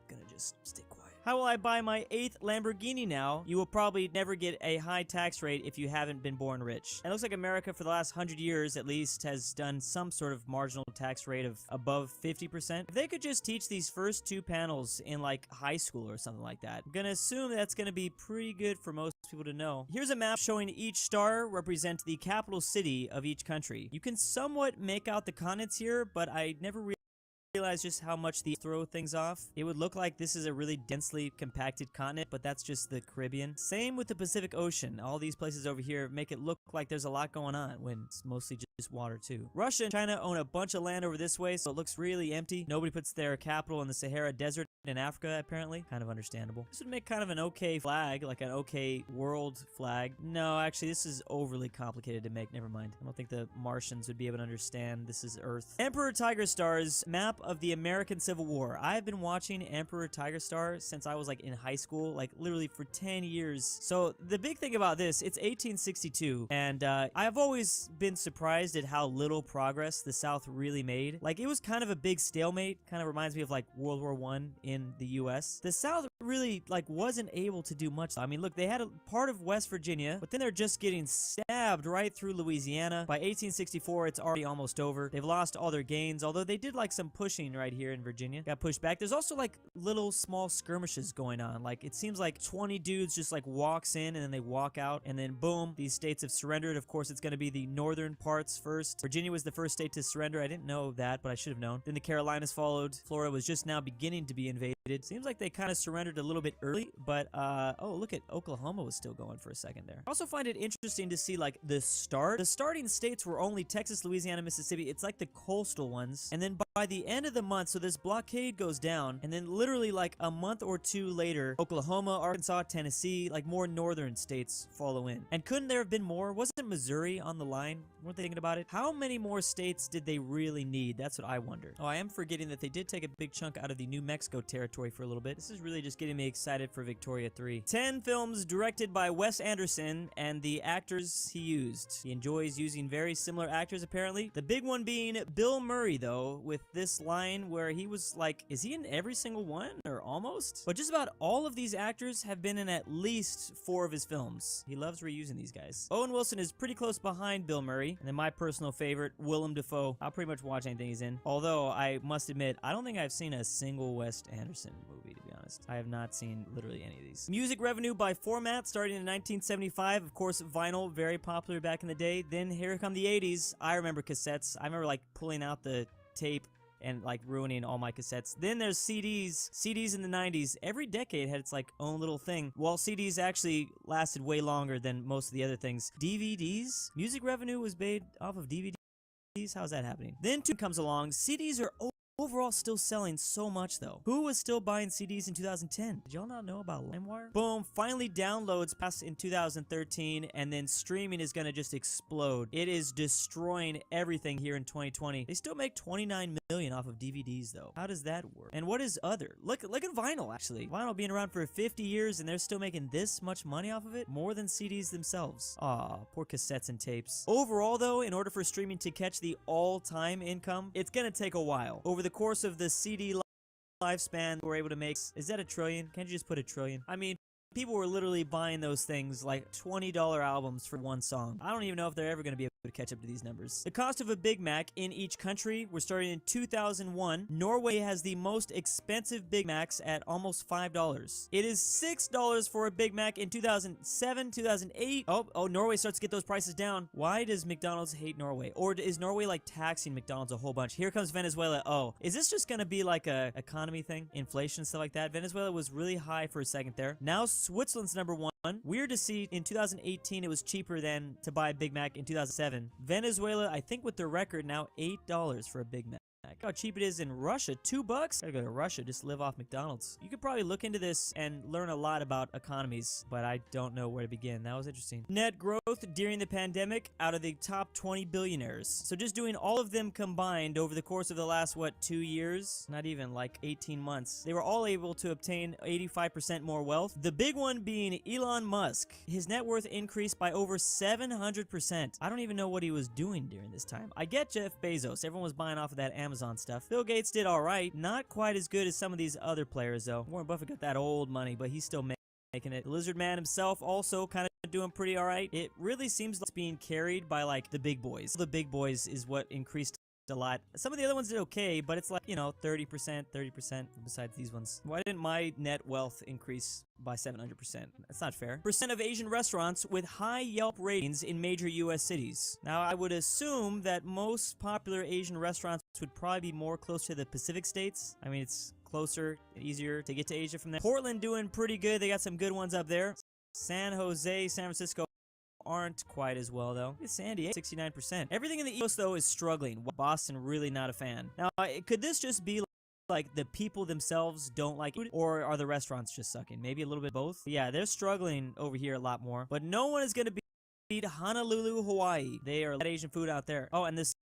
Gonna just stay quiet. How will I buy my 8th Lamborghini now? You will probably never get a high tax rate if you haven't been born rich. And it looks like America for the last 100 years at least has done some sort of marginal tax rate of above 50%. If they could just teach these first 2 panels in like high school or something like that, I'm gonna assume that's gonna be pretty good for most people to know. Here's a map showing each star represent the capital city of each country. You can somewhat make out the continents here, but I never realize just how much these throw things off. It would look like this is a really densely compacted continent, but that's just the Caribbean. Same with the Pacific Ocean. All these places over here make it look like there's a lot going on when it's mostly just water too. Russia and China own a bunch of land over this way, so it looks really empty. Nobody puts their capital in the Sahara Desert in Africa, apparently. Kind of understandable. This would make kind of an okay flag, like an okay world flag. No, actually, this is overly complicated to make. Never mind. I don't think the Martians would be able to understand. This is Earth. Emperor Tiger Stars, map of the American Civil War. I've been watching Emperor Tiger Star since I was like in high school, like literally for 10 years. So the big thing about this, it's 1862, and I've always been surprised at how little progress the South really made. Like, it was kind of a big stalemate. Kind of reminds me of like World War I in the US. The South really like wasn't able to do much. I mean, look, they had a part of West Virginia, but then they're just getting stabbed right through Louisiana. By 1864, it's already almost over. They've lost all their gains, although they did like some pushing right here in Virginia. Got pushed back. There's also like little small skirmishes going on. Like, it seems like 20 dudes just like walks in and then they walk out, and then boom, these states have surrendered. Of course, it's going to be the northern parts first. Virginia was the first state to surrender. I didn't know that, but I should have known. Then the Carolinas followed. Florida was just now beginning to be invaded. Seems like they kind of surrendered a little bit early, but oh, look at Oklahoma was still going for a second there. I also find it interesting to see like the starting states were only Texas, Louisiana, Mississippi. It's like the coastal ones, and then by the end of the month, so this blockade goes down, and then literally like a month or two later, Oklahoma, Arkansas, Tennessee, like more northern states follow in. And couldn't there have been more? Wasn't Missouri on the line? Weren't they thinking about it? How many more states did they really need? That's what I wonder. Oh, I am forgetting that they did take a big chunk out of the New Mexico territory for a little bit. This is really just getting me excited for Victoria 3. 10 films directed by Wes Anderson and the actors he used. He enjoys using very similar actors, apparently. The big one being Bill Murray, though, with this line where he was like, is he in every single one? Or almost? But just about all of these actors have been in at least 4 of his films. He loves reusing these guys. Owen Wilson is pretty close behind Bill Murray. And then my personal favorite, Willem Dafoe. I'll pretty much watch anything he's in. Although, I must admit, I don't think I've seen a single Wes Anderson movie, to be honest. I have not seen literally any of these. Music revenue by format starting in 1975. Of course, vinyl, very popular back in the day. Then here come the 80s. I remember cassettes. I remember like pulling out the tape and like ruining all my cassettes. Then there's CDs. CDs in the 90s. Every decade had its like own little thing. While CDs actually lasted way longer than most of the other things. DVDs? Music revenue was made off of DVDs? How's that happening? Then 2 comes along. CDs are overall still selling so much though. Who was still buying CDs in 2010? Did y'all not know about LimeWire? Boom, finally downloads passed in 2013, and then streaming is gonna just explode. It is destroying everything here in 2020. They still make 29 million off of DVDs though. How does that work? And what is other? Look at vinyl actually. Vinyl being around for 50 years and they're still making this much money off of it? More than CDs themselves. Aw, poor cassettes and tapes. Overall though, in order for streaming to catch the all-time income, it's gonna take a while. Over the course of the CD lifespan, we're able to make, is that $1 trillion? Can't you just put $1 trillion? I mean, people were literally buying those things like $20 albums for one song. I don't even know if they're ever going to be able to catch up to these numbers. The cost of a Big Mac in each country, we're starting in 2001. Norway has the most expensive Big Macs at almost $5. It is $6 for a Big Mac in 2007, 2008. Oh, Norway starts to get those prices down. Why does McDonald's hate Norway? Or is Norway like taxing McDonald's a whole bunch? Here comes Venezuela. Oh, is this just going to be like a economy thing? Inflation, stuff like that? Venezuela was really high for a second there. Now Switzerland's number 1. Weird to see in 2018 it was cheaper than to buy a Big Mac in 2007. Venezuela, I think with their record now $8 for a Big Mac. Look how cheap it is in Russia. $2? Gotta go to Russia, just live off McDonald's. You could probably look into this and learn a lot about economies, but I don't know where to begin. That was interesting. Net growth during the pandemic out of the top 20 billionaires. So just doing all of them combined over the course of the last, what, 2 years? Not even, like 18 months. They were all able to obtain 85% more wealth. The big one being Elon Musk. His net worth increased by over 700%. I don't even know what he was doing during this time. I get Jeff Bezos. Everyone was buying off of that Amazon stuff. Bill Gates did alright. Not quite as good as some of these other players though. Warren Buffett got that old money, but he's still making it. The Lizard Man himself also kind of doing pretty alright. It really seems like it's being carried by like the big boys. The big boys is what increased a lot. Some of the other ones did okay, but it's like, you know, 30% besides these ones. Why didn't my net wealth increase by 700%? That's not fair. Percent of Asian restaurants with high Yelp ratings in major US cities. Now, I would assume that most popular Asian restaurants would probably be more close to the Pacific states. I mean, it's closer, easier to get to Asia from there. Portland doing pretty good. They got some good ones up there. San Jose, San Francisco aren't quite as well though. It's San Diego, 69%. Everything in the East Coast though is struggling. Boston really not a fan. Now, could this just be like the people themselves don't like food, or are the restaurants just sucking? Maybe a little bit both. But yeah, they're struggling over here a lot more. But no one is gonna beat Honolulu, Hawaii. They are Asian food out there. Oh, and this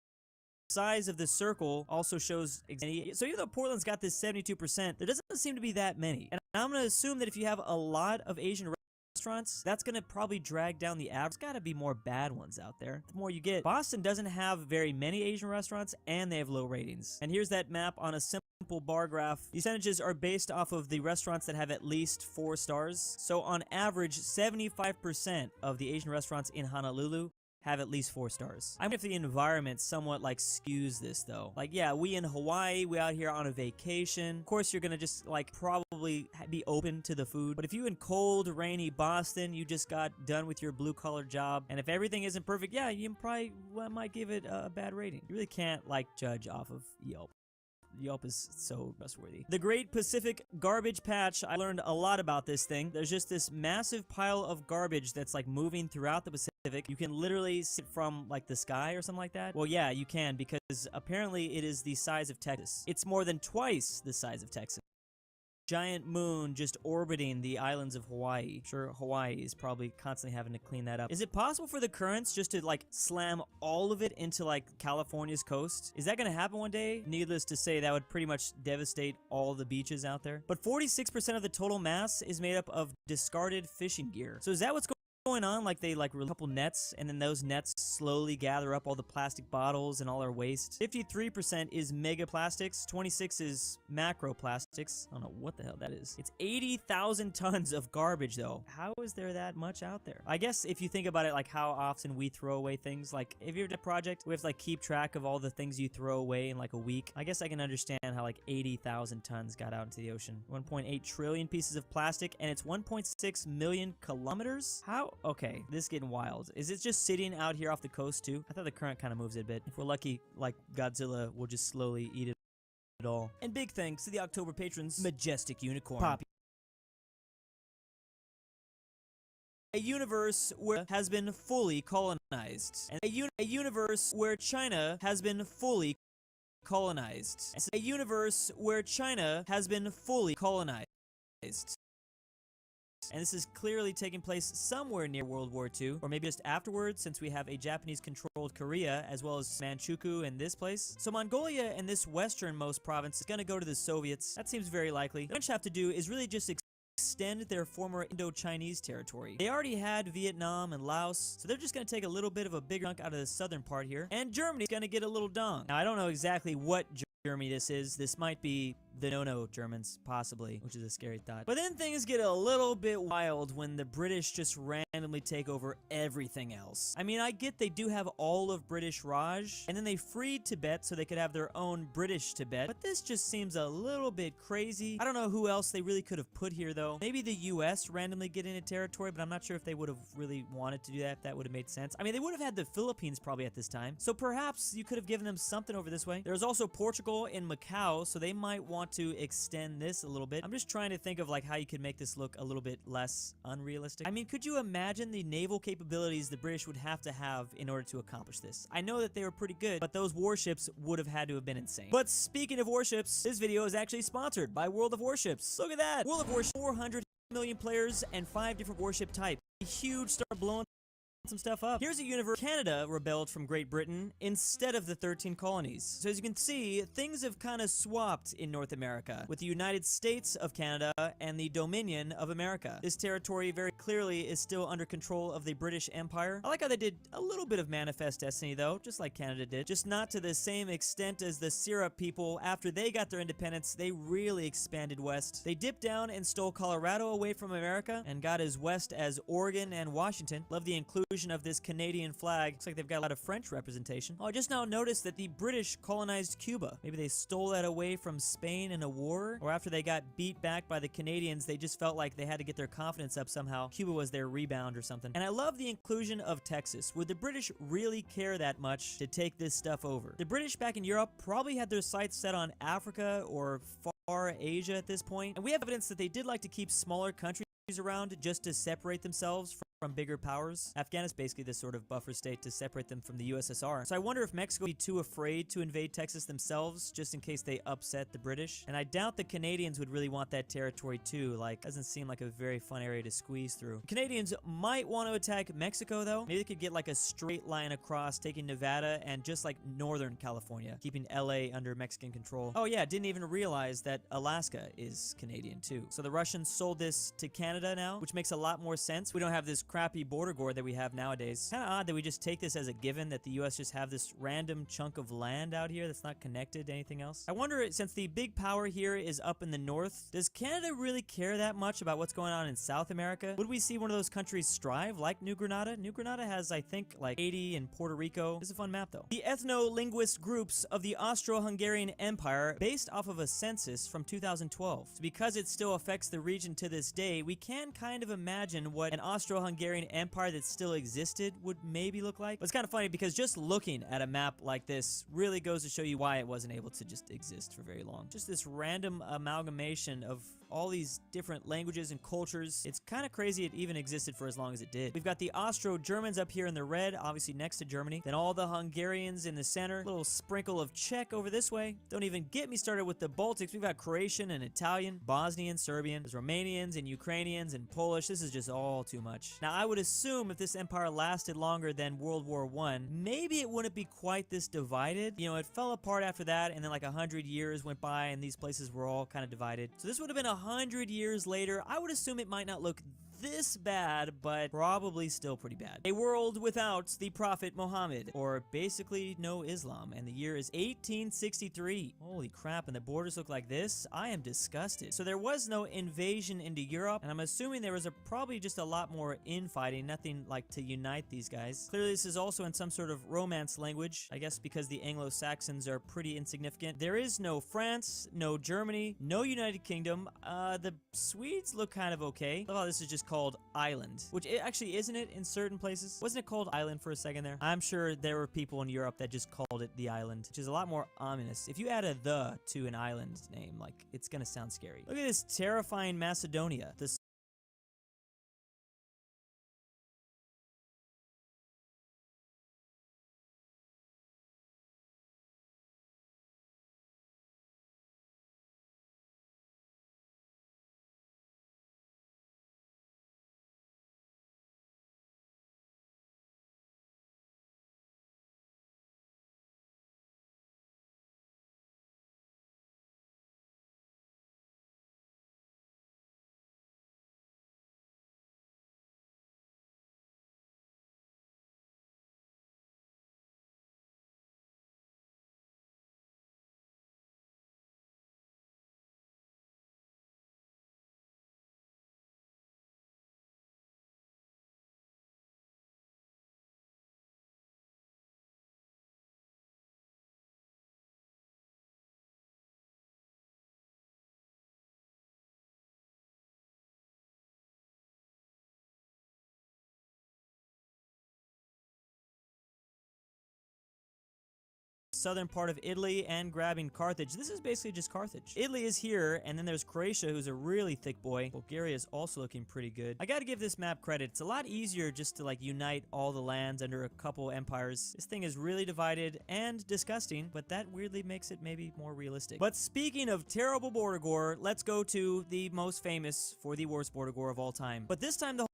size of the circle also shows exactly. So even though Portland's got this 72%, there doesn't seem to be that many. And I'm going to assume that if you have a lot of Asian restaurants, that's going to probably drag down the average. There's got to be more bad ones out there. The more you get. Boston doesn't have very many Asian restaurants, and they have low ratings. And here's that map on a simple bar graph. These percentages are based off of the restaurants that have at least 4 stars. So on average, 75% of the Asian restaurants in Honolulu have at least 4 stars. I wonder if the environment somewhat like skews this though. Like, yeah, we in Hawaii, we out here on a vacation. Of course, you're gonna just like probably be open to the food. But if you in cold, rainy Boston, you just got done with your blue collar job, and if everything isn't perfect, yeah, you probably might give it a bad rating. You really can't like judge off of Yelp. Yelp is so trustworthy. The Great Pacific Garbage Patch. I learned a lot about this thing. There's just this massive pile of garbage that's like moving throughout the Pacific. You can literally see it from like the sky or something like that. Well, yeah, you can, because apparently it is the size of Texas. It's more than twice the size of Texas. Giant moon just orbiting the islands of Hawaii. Sure, Hawaii is probably constantly having to clean that up. Is it possible for the currents just to like slam all of it into like California's coast? Is that gonna happen one day? Needless to say, that would pretty much devastate all the beaches out there. But 46% of the total mass is made up of discarded fishing gear. So is that what's going on? Like they like release a couple nets, and then those nets slowly gather up all the plastic bottles and all our waste. 53% is mega plastics, 26 is macro plastics. I don't know what the hell that is. It's 80,000 tons of garbage though. How is there that much out there? I guess if you think about it, like how often we throw away things, like if you're in a project, we have to like keep track of all the things you throw away in like a week. I guess I can understand how like 80,000 tons got out into the ocean. 1.8 trillion pieces of plastic, and it's 1.6 million kilometers? How? Okay, this is getting wild. Is it just sitting out here off the coast too? I thought the current kind of moves it a bit. If we're lucky, like Godzilla will just slowly eat it all. And big thanks to the October patrons, Majestic Unicorn, Poppy. A universe where has been fully colonized. And a universe where China has been fully colonized. A universe where China has been fully colonized. And this is clearly taking place somewhere near World War II, or maybe just afterwards, since we have a Japanese-controlled Korea, as well as Manchukuo in this place. So Mongolia and this westernmost province is going to go to the Soviets. That seems very likely. What the French have to do is really just extend their former Indo-Chinese territory. They already had Vietnam and Laos, so they're just going to take a little bit of a bigger chunk out of the southern part here, and Germany's going to get a little dong. Now, I don't know exactly what Germany this is. This might be the no-no Germans, possibly, which is a scary thought. But then things get a little bit wild when the British just randomly take over everything else. I mean, I get they do have all of British Raj, and then they freed Tibet so they could have their own British Tibet, but this just seems a little bit crazy. I don't know who else they really could have put here, though. Maybe the US randomly get into territory, but I'm not sure if they would have really wanted to do that, if that would have made sense. I mean, they would have had the Philippines probably at this time, so perhaps you could have given them something over this way. There's also Portugal and Macau, so they might want to extend this a little bit. I'm just trying to think of like how you could make this look a little bit less unrealistic. I mean, could you imagine the naval capabilities the British would have to have in order to accomplish this? I know that they were pretty good, but those warships would have had to have been insane. But speaking of warships, this video is actually sponsored by World of Warships. Look at that! World of Warships, 400 million players and 5 different warship types. A huge start blowing some stuff up. Here's a universe. Canada rebelled from Great Britain instead of the 13 colonies. So as you can see, things have kind of swapped in North America, with the United States of Canada and the Dominion of America. This territory very clearly is still under control of the British Empire. I like how they did a little bit of Manifest Destiny though, just like Canada did, just not to the same extent as the Syrup people. After they got their independence, they really expanded west. They dipped down and stole Colorado away from America and got as west as Oregon and Washington. Love the inclusion of this Canadian flag. Looks like they've got a lot of French representation. Oh, I just now noticed that the British colonized Cuba. Maybe they stole that away from Spain in a war, or after they got beat back by the Canadians, they just felt like they had to get their confidence up somehow. Cuba was their rebound or something. And I love the inclusion of Texas. Would the British really care that much to take this stuff over? The British back in Europe probably had their sights set on Africa or far Asia at this point, and we have evidence that they did like to keep smaller countries around just to separate themselves from bigger powers. Afghanistan is basically this sort of buffer state to separate them from the USSR. So I wonder if Mexico would be too afraid to invade Texas themselves, just in case they upset the British. And I doubt the Canadians would really want that territory too. Like, doesn't seem like a very fun area to squeeze through. The Canadians might want to attack Mexico though. Maybe they could get like a straight line across, taking Nevada and just like northern California, keeping LA under Mexican control. Oh yeah, didn't even realize that Alaska is Canadian too. So the Russians sold this to Canada now, which makes a lot more sense. We don't have this crappy border guard that we have nowadays. Kind of odd that we just take this as a given that the US just have this random chunk of land out here that's not connected to anything else. I wonder, since the big power here is up in the north, does Canada really care that much about what's going on in South America? Would we see one of those countries strive like New Granada? New Granada has, I think, like Haiti and Puerto Rico. This is a fun map though. The ethno-linguist groups of the Austro-Hungarian Empire based off of a census from 2012. So because it still affects the region to this day, we can kind of imagine what an Austro-Hungarian empire that still existed would maybe look like. But it's kind of funny because just looking at a map like this really goes to show you why it wasn't able to just exist for very long. Just this random amalgamation of all these different languages and cultures. It's kind of crazy it even existed for as long as it did. We've got the Austro-Germans up here in the red, obviously next to Germany. Then all the Hungarians in the center. Little sprinkle of Czech over this way. Don't even get me started with the Baltics. We've got Croatian and Italian, Bosnian, Serbian. There's Romanians and Ukrainians and Polish. This is just all too much. Now, I would assume if this empire lasted longer than World War I, maybe it wouldn't be quite this divided. You know, it fell apart after that, and then like 100 years went by, and these places were all kind of divided. So this would have been 100 years later. I would assume it might not look this bad, but probably still pretty bad. A world without the Prophet Muhammad, or basically no Islam, and the year is 1863. Holy crap, and the borders look like this? I am disgusted. So there was no invasion into Europe, and I'm assuming there was probably just a lot more infighting, nothing like to unite these guys. Clearly this is also in some sort of Romance language, I guess because the Anglo-Saxons are pretty insignificant. There is no France, no Germany, no United Kingdom. The Swedes look kind of okay. I love how this is just called Island, which it actually isn't it in certain places. Wasn't it called Island for a second there? I'm sure there were people in Europe that just called it the Island, which is a lot more ominous. If you add a "the" to an island name, like, it's gonna sound scary. Look at this terrifying Macedonia. The southern part of Italy and grabbing Carthage. This is basically just Carthage. Italy is here, and then there's Croatia, who's a really thick boy. Bulgaria is also looking pretty good. I gotta give this map credit. It's a lot easier just to like unite all the lands under a couple empires. This thing is really divided and disgusting, but that weirdly makes it maybe more realistic. But speaking of terrible border gore, let's go to the most famous for the worst border gore of all time. But this time the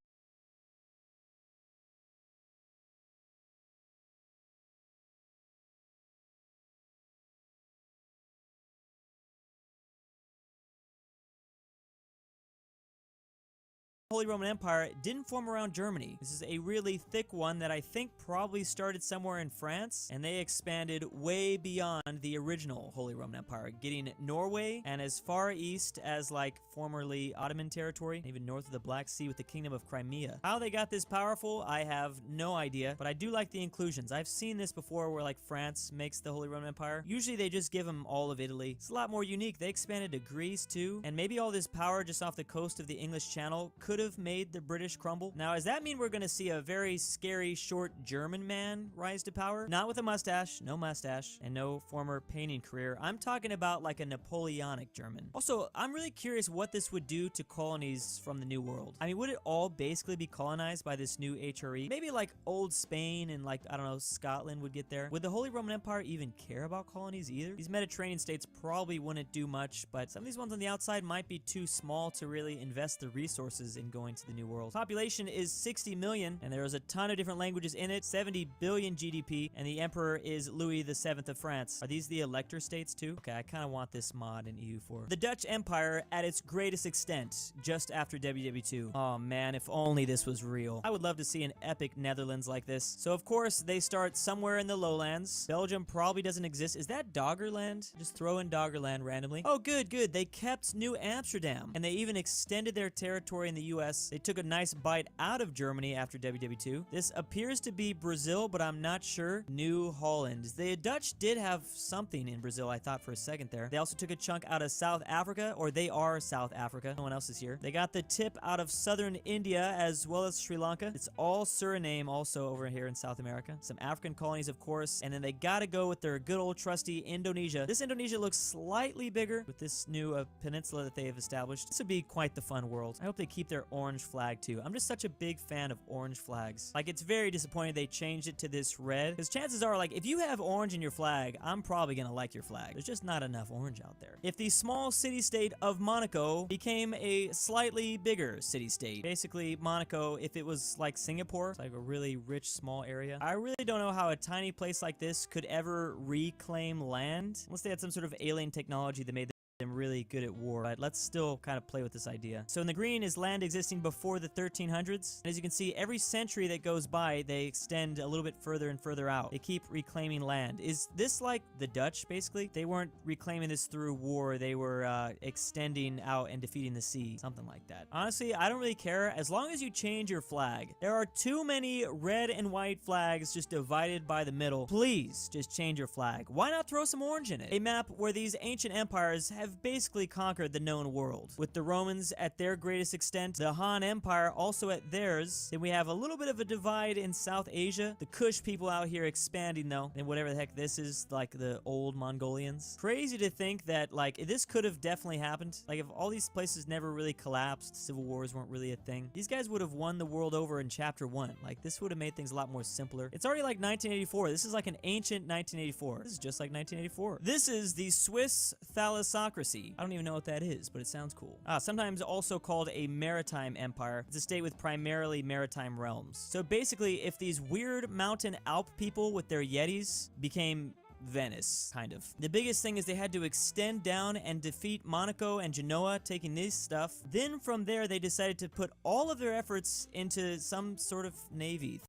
Holy Roman Empire didn't form around Germany. This is a really thick one that I think probably started somewhere in France, and they expanded way beyond the original Holy Roman Empire, getting Norway and as far east as like formerly Ottoman territory, even north of the Black Sea with the Kingdom of Crimea. How they got this powerful, I have no idea, but I do like the inclusions. I've seen this before where like France makes the Holy Roman Empire. Usually they just give them all of Italy. It's a lot more unique. They expanded to Greece too, and maybe all this power just off the coast of the English Channel could have made the British crumble. Now, does that mean we're gonna see a very scary, short German man rise to power? Not with a mustache, and no former painting career. I'm talking about like a Napoleonic German. Also, I'm really curious what this would do to colonies from the New World. I mean, would it all basically be colonized by this new HRE? Maybe like old Spain and like, I don't know, Scotland would get there. Would the Holy Roman Empire even care about colonies either? These Mediterranean states probably wouldn't do much, but some of these ones on the outside might be too small to really invest the resources in going to the New World. Population is 60 million, and there's a ton of different languages in it, 70 billion GDP, and the emperor is Louis VII of France. Are these the elector states too? Okay, I kind of want this mod in EU4. The Dutch Empire at its greatest extent, just after WW2. Oh man, if only this was real. I would love to see an epic Netherlands like this. So of course, they start somewhere in the lowlands. Belgium probably doesn't exist. Is that Doggerland? Just throw in Doggerland randomly. Oh, good, good. They kept New Amsterdam, and they even extended their territory in the US. They took a nice bite out of Germany after WW2. This appears to be Brazil, but I'm not sure. New Holland. The Dutch did have something in Brazil, I thought for a second there. They also took a chunk out of South Africa, or they are South Africa. No one else is here. They got the tip out of southern India as well as Sri Lanka. It's all Suriname also over here in South America. Some African colonies, of course, and then they gotta go with their good old trusty Indonesia. This Indonesia looks slightly bigger with this new peninsula that they have established. This would be quite the fun world. I hope they keep their orange flag too. I'm just such a big fan of orange flags. Like, it's very disappointing they changed it to this red, because chances are, like, if you have orange in your flag, I'm probably gonna like your flag. There's just not enough orange out there. If the small city-state of Monaco became a slightly bigger city-state, basically Monaco, if it was like Singapore, it's like a really rich small area, I really don't know how a tiny place like this could ever reclaim land, unless they had some sort of alien technology that made them really good at war, but let's still kind of play with this idea. So in the green is land existing before the 1300s, and as you can see, every century that goes by, they extend a little bit further and further out. They keep reclaiming land. Is this like the Dutch, basically? They weren't reclaiming this through war, they were extending out and defeating the sea, something like that. Honestly, I don't really care, as long as you change your flag. There are too many red and white flags just divided by the middle. Please, just change your flag. Why not throw some orange in it? A map where these ancient empires have basically conquered the known world. With the Romans at their greatest extent, the Han Empire also at theirs. Then we have a little bit of a divide in South Asia. The Kush people out here expanding though, and whatever the heck this is, like the old Mongolians. Crazy to think that, like, this could have definitely happened. Like, if all these places never really collapsed, civil wars weren't really a thing, these guys would have won the world over in chapter 1. Like, this would have made things a lot more simpler. It's already like 1984. This is like an ancient 1984. This is just like 1984. This is the Swiss thalassocracy. I don't even know what that is, but it sounds cool. Sometimes also called a maritime empire. It's a state with primarily maritime realms. So basically, if these weird mountain Alp people with their Yetis became Venice, kind of. The biggest thing is they had to extend down and defeat Monaco and Genoa, taking this stuff. Then from there, they decided to put all of their efforts into some sort of navy.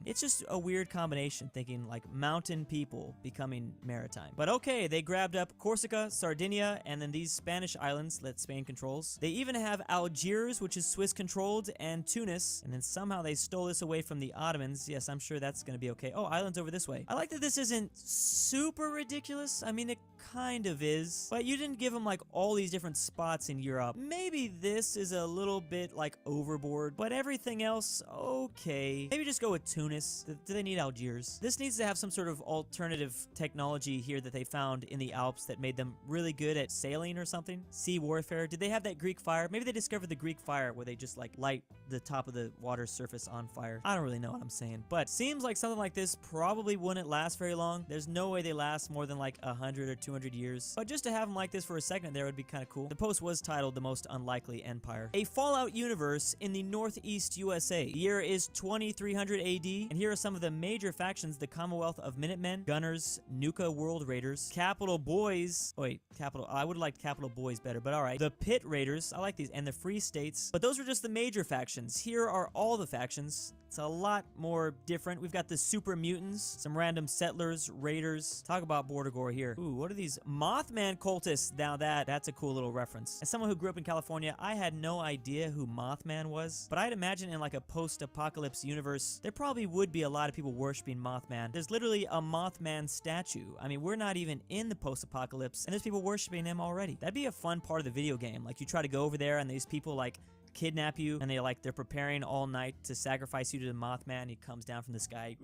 It's just a weird combination, thinking like mountain people becoming maritime. But okay, they grabbed up Corsica, Sardinia, and then these Spanish islands that Spain controls. They even have Algiers, which is Swiss controlled, and Tunis, and then somehow they stole this away from the Ottomans. Yes, I'm sure that's gonna be okay. Oh, islands over this way. I like that this isn't super ridiculous. I mean, it kind of is, but you didn't give them like all these different spots in Europe. Maybe this is a little bit like overboard, but everything else, okay. Maybe just go with Tunis. Do they need Algiers? This needs to have some sort of alternative technology here that they found in the Alps that made them really good at sailing or something. Sea warfare. Did they have that Greek fire? Maybe they discovered the Greek fire where they just like light the top of the water surface on fire. I don't really know what I'm saying, but seems like something like this probably wouldn't last very long. There's no way they last more than like 100 or 200 years. But just to have them like this for a second there would be kind of cool. The post was titled The Most Unlikely Empire. A Fallout universe in the Northeast USA. The year is 2300 AD, and here are some of the major factions: the Commonwealth of Minutemen, Gunners, Nuka World Raiders, Capital Boys. Oh, wait, Capital. I would have liked Capital Boys better, but alright. The Pit Raiders. I like these. And the Free States. But those were just the major factions. Here are all the factions. It's a lot more different. We've got the Super Mutants, some random settlers, raiders. Talk about border gore here. Ooh, what are these? Mothman cultists. Now that's a cool little reference. As someone who grew up in California, I had no idea who Mothman was, but I'd imagine in like a post-apocalypse universe, they're probably probably would be a lot of people worshiping Mothman. There's literally a Mothman statue. I mean, we're not even in the post-apocalypse, and there's people worshiping him already. That'd be a fun part of the video game. Like, you try to go over there, and these people, like, kidnap you, and they're preparing all night to sacrifice you to the Mothman. He comes down from the sky.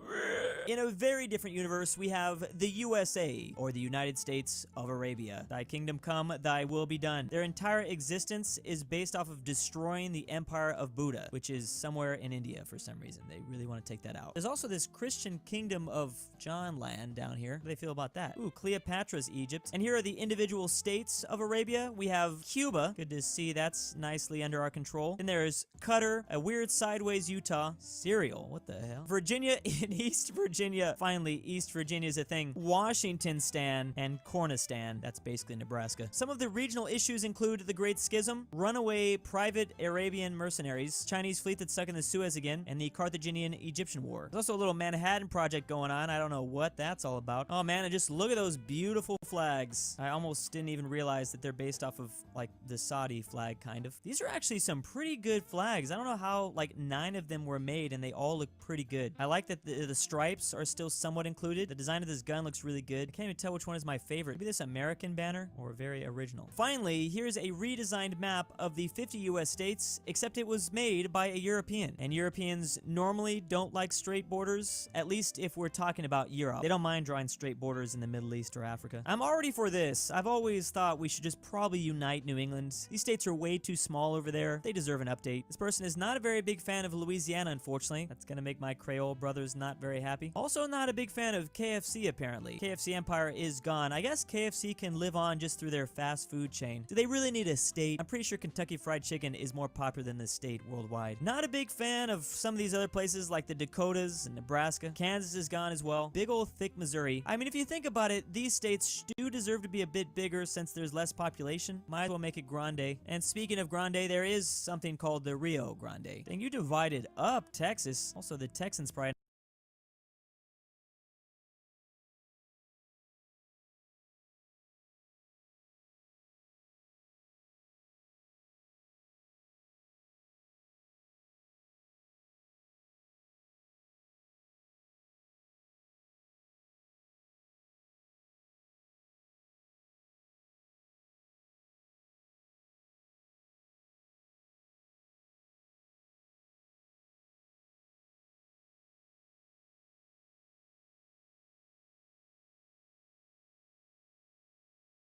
In a very different universe, we have the USA, or the United States of Arabia. Thy kingdom come, thy will be done. Their entire existence is based off of destroying the empire of Buddha, which is somewhere in India for some reason. They really want to take that out. There's also this Christian kingdom of John land down here. What do they feel about that? Ooh, Cleopatra's Egypt. And here are the individual states of Arabia. We have Cuba. Good to see that's nicely under our control. Then there's Qatar, a weird sideways Utah. Cereal, what the hell? Virginia in East Virginia. Finally, East Virginia is a thing. Washington Stan and Cornistan. That's basically Nebraska. Some of the regional issues include the Great Schism, runaway private Arabian mercenaries, Chinese fleet that's stuck in the Suez again, and the Carthaginian-Egyptian War. There's also a little Manhattan Project going on. I don't know what that's all about. Oh man, and just look at those beautiful flags. I almost didn't even realize that they're based off of, like, the Saudi flag, kind of. These are actually some pretty good flags. I don't know how, like, 9 of them were made, and they all look pretty good. I like that the stripes are still somewhat included. The design of this gun looks really good. I can't even tell which one is my favorite. Maybe this American banner or very original. Finally, here's a redesigned map of the 50 US states, except it was made by a European. And Europeans normally don't like straight borders, at least if we're talking about Europe. They don't mind drawing straight borders in the Middle East or Africa. I'm already for this. I've always thought we should just probably unite New England. These states are way too small over there. They deserve an update. This person is not a very big fan of Louisiana, unfortunately. That's gonna make my Creole brothers not very happy. Also not a big fan of KFC, apparently. KFC Empire is gone. I guess KFC can live on just through their fast food chain. Do they really need a state? I'm pretty sure Kentucky Fried Chicken is more popular than this state worldwide. Not a big fan of some of these other places like the Dakotas and Nebraska. Kansas is gone as well. Big old thick Missouri. I mean, if you think about it, these states do deserve to be a bit bigger since there's less population. Might as well make it grande. And speaking of grande, there is something called the Rio Grande. Dang, you divided up Texas. Also, the Texans probably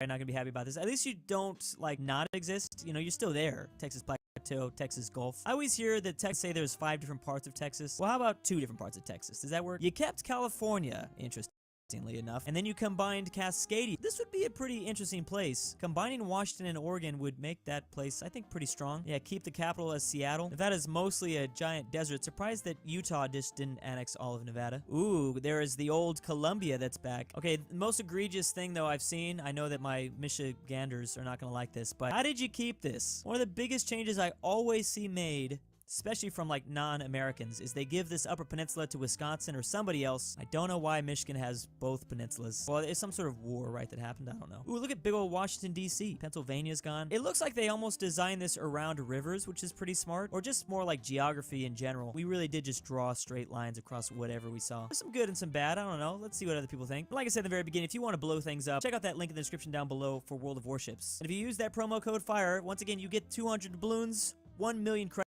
not gonna be happy about this. At least you don't, like, not exist. You know, you're still there. Texas Plateau, Texas Gulf. I always hear that Texas say there's 5 different parts of Texas. Well, how about 2 different parts of Texas? Does that work? You kept California, interestingly enough, and then you combined Cascadia. This would be a pretty interesting place. Combining Washington and Oregon would make that place, I think, pretty strong. Yeah, keep the capital as Seattle. Nevada is mostly a giant desert. Surprised that Utah just didn't annex all of Nevada. Ooh, there is the old Columbia that's back. Okay, the most egregious thing, though, I've seen, I know that my Michiganders are not gonna like this, but how did you keep this? One of the biggest changes I always see made, especially from, like, non-Americans, is they give this Upper Peninsula to Wisconsin or somebody else. I don't know why Michigan has both peninsulas. Well, there's some sort of war, right, that happened? I don't know. Ooh, look at big old Washington, D.C. Pennsylvania's gone. It looks like they almost designed this around rivers, which is pretty smart, or just more like geography in general. We really did just draw straight lines across whatever we saw. There's some good and some bad. I don't know. Let's see what other people think. But like I said in the very beginning, if you want to blow things up, check out that link in the description down below for World of Warships. And if you use that promo code FIRE, once again, you get 200 balloons, 1 million credits.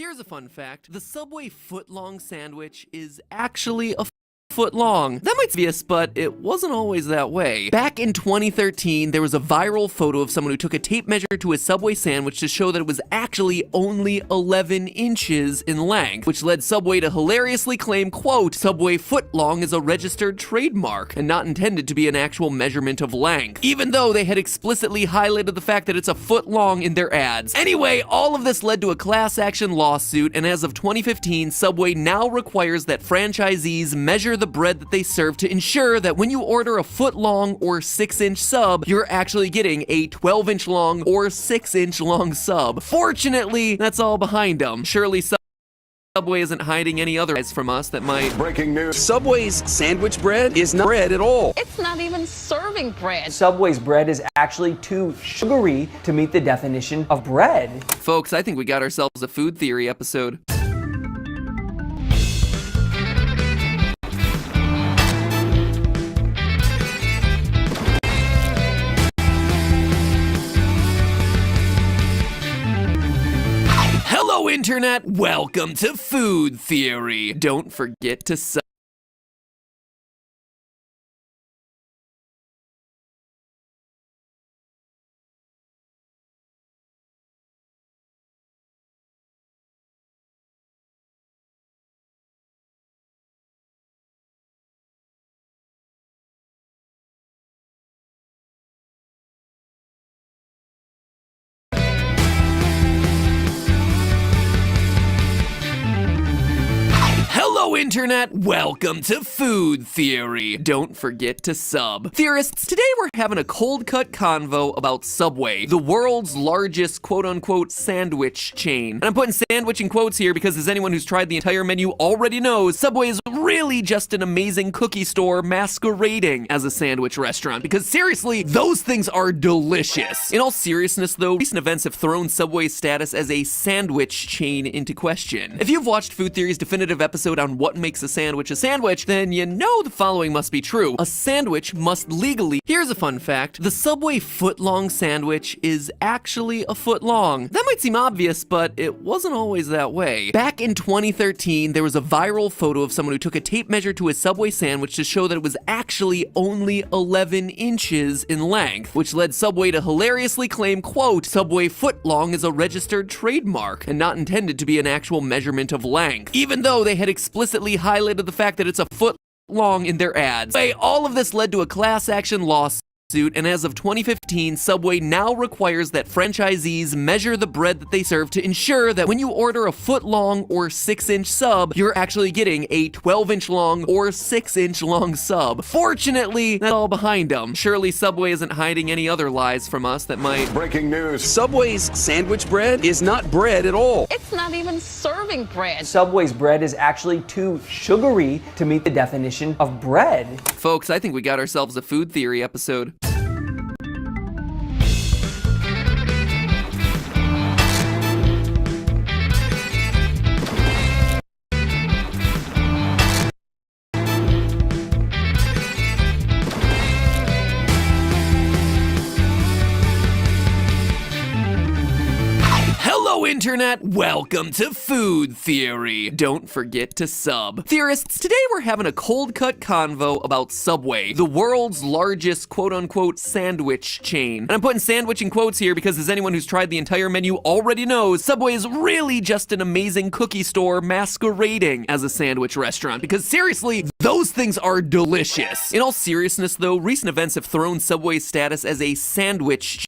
Here's a fun fact. The Subway foot-long sandwich is actually a foot long. That might be obvious, but it wasn't always that way. Back in 2013, there was a viral photo of someone who took a tape measure to a Subway sandwich to show that it was actually only 11 inches in length, which led Subway to hilariously claim, quote, Subway foot long is a registered trademark and not intended to be an actual measurement of length, even though they had explicitly highlighted the fact that it's a foot long in their ads. Anyway, all of this led to a class action lawsuit, and as of 2015, Subway now requires that franchisees measure the bread that they serve to ensure that when you order a foot long or 6-inch sub, you're actually getting a 12-inch long or 6-inch long sub. Fortunately, that's all behind them. Surely Subway isn't hiding any other eyes from us that might— Breaking news. Subway's sandwich bread is not bread at all. It's not even serving bread. Subway's bread is actually too sugary to meet the definition of bread. Folks, I think we got ourselves a food theory episode. Hello, Internet! Welcome to Food Theory! Don't forget to Hello, Internet! Welcome to Food Theory! Don't forget to sub. Theorists, today we're having a cold-cut convo about Subway, the world's largest quote-unquote sandwich chain. And I'm putting sandwich in quotes here because, as anyone who's tried the entire menu already knows, Subway is really just an amazing cookie store masquerading as a sandwich restaurant. Because seriously, those things are delicious. In all seriousness though, recent events have thrown Subway's status as a sandwich chain into question. If you've watched Food Theory's definitive episode on what makes a sandwich, then you know the following must be true. A sandwich must legally— Here's a fun fact. The Subway foot-long sandwich is actually a foot long. That might seem obvious, but it wasn't always that way. Back in 2013, there was a viral photo of someone who took a tape measure to a Subway sandwich to show that it was actually only 11 inches in length, which led Subway to hilariously claim, quote, Subway foot long is a registered trademark and not intended to be an actual measurement of length, even though they had explicitly highlighted the fact that it's a foot long in their ads. All of this led to a class action lawsuit, and as of 2015, Subway now requires that franchisees measure the bread that they serve to ensure that when you order a foot long or 6-inch sub, you're actually getting a 12-inch long or 6-inch long sub. Fortunately, that's all behind them. Surely Subway isn't hiding any other lies from us that might— Breaking news. Subway's sandwich bread is not bread at all. It's not even serving bread. Subway's bread is actually too sugary to meet the definition of bread. Folks, I think we got ourselves a food theory episode. Hello, Internet! Welcome to Food Theory! Don't forget to sub. Theorists, today we're having a cold-cut convo about Subway, the world's largest quote-unquote sandwich chain. And I'm putting sandwich in quotes here because, as anyone who's tried the entire menu already knows, Subway is really just an amazing cookie store masquerading as a sandwich restaurant. Because seriously, those things are delicious. In all seriousness though, recent events have thrown Subway's status as a sandwich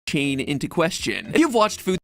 chain into question. If you've watched Food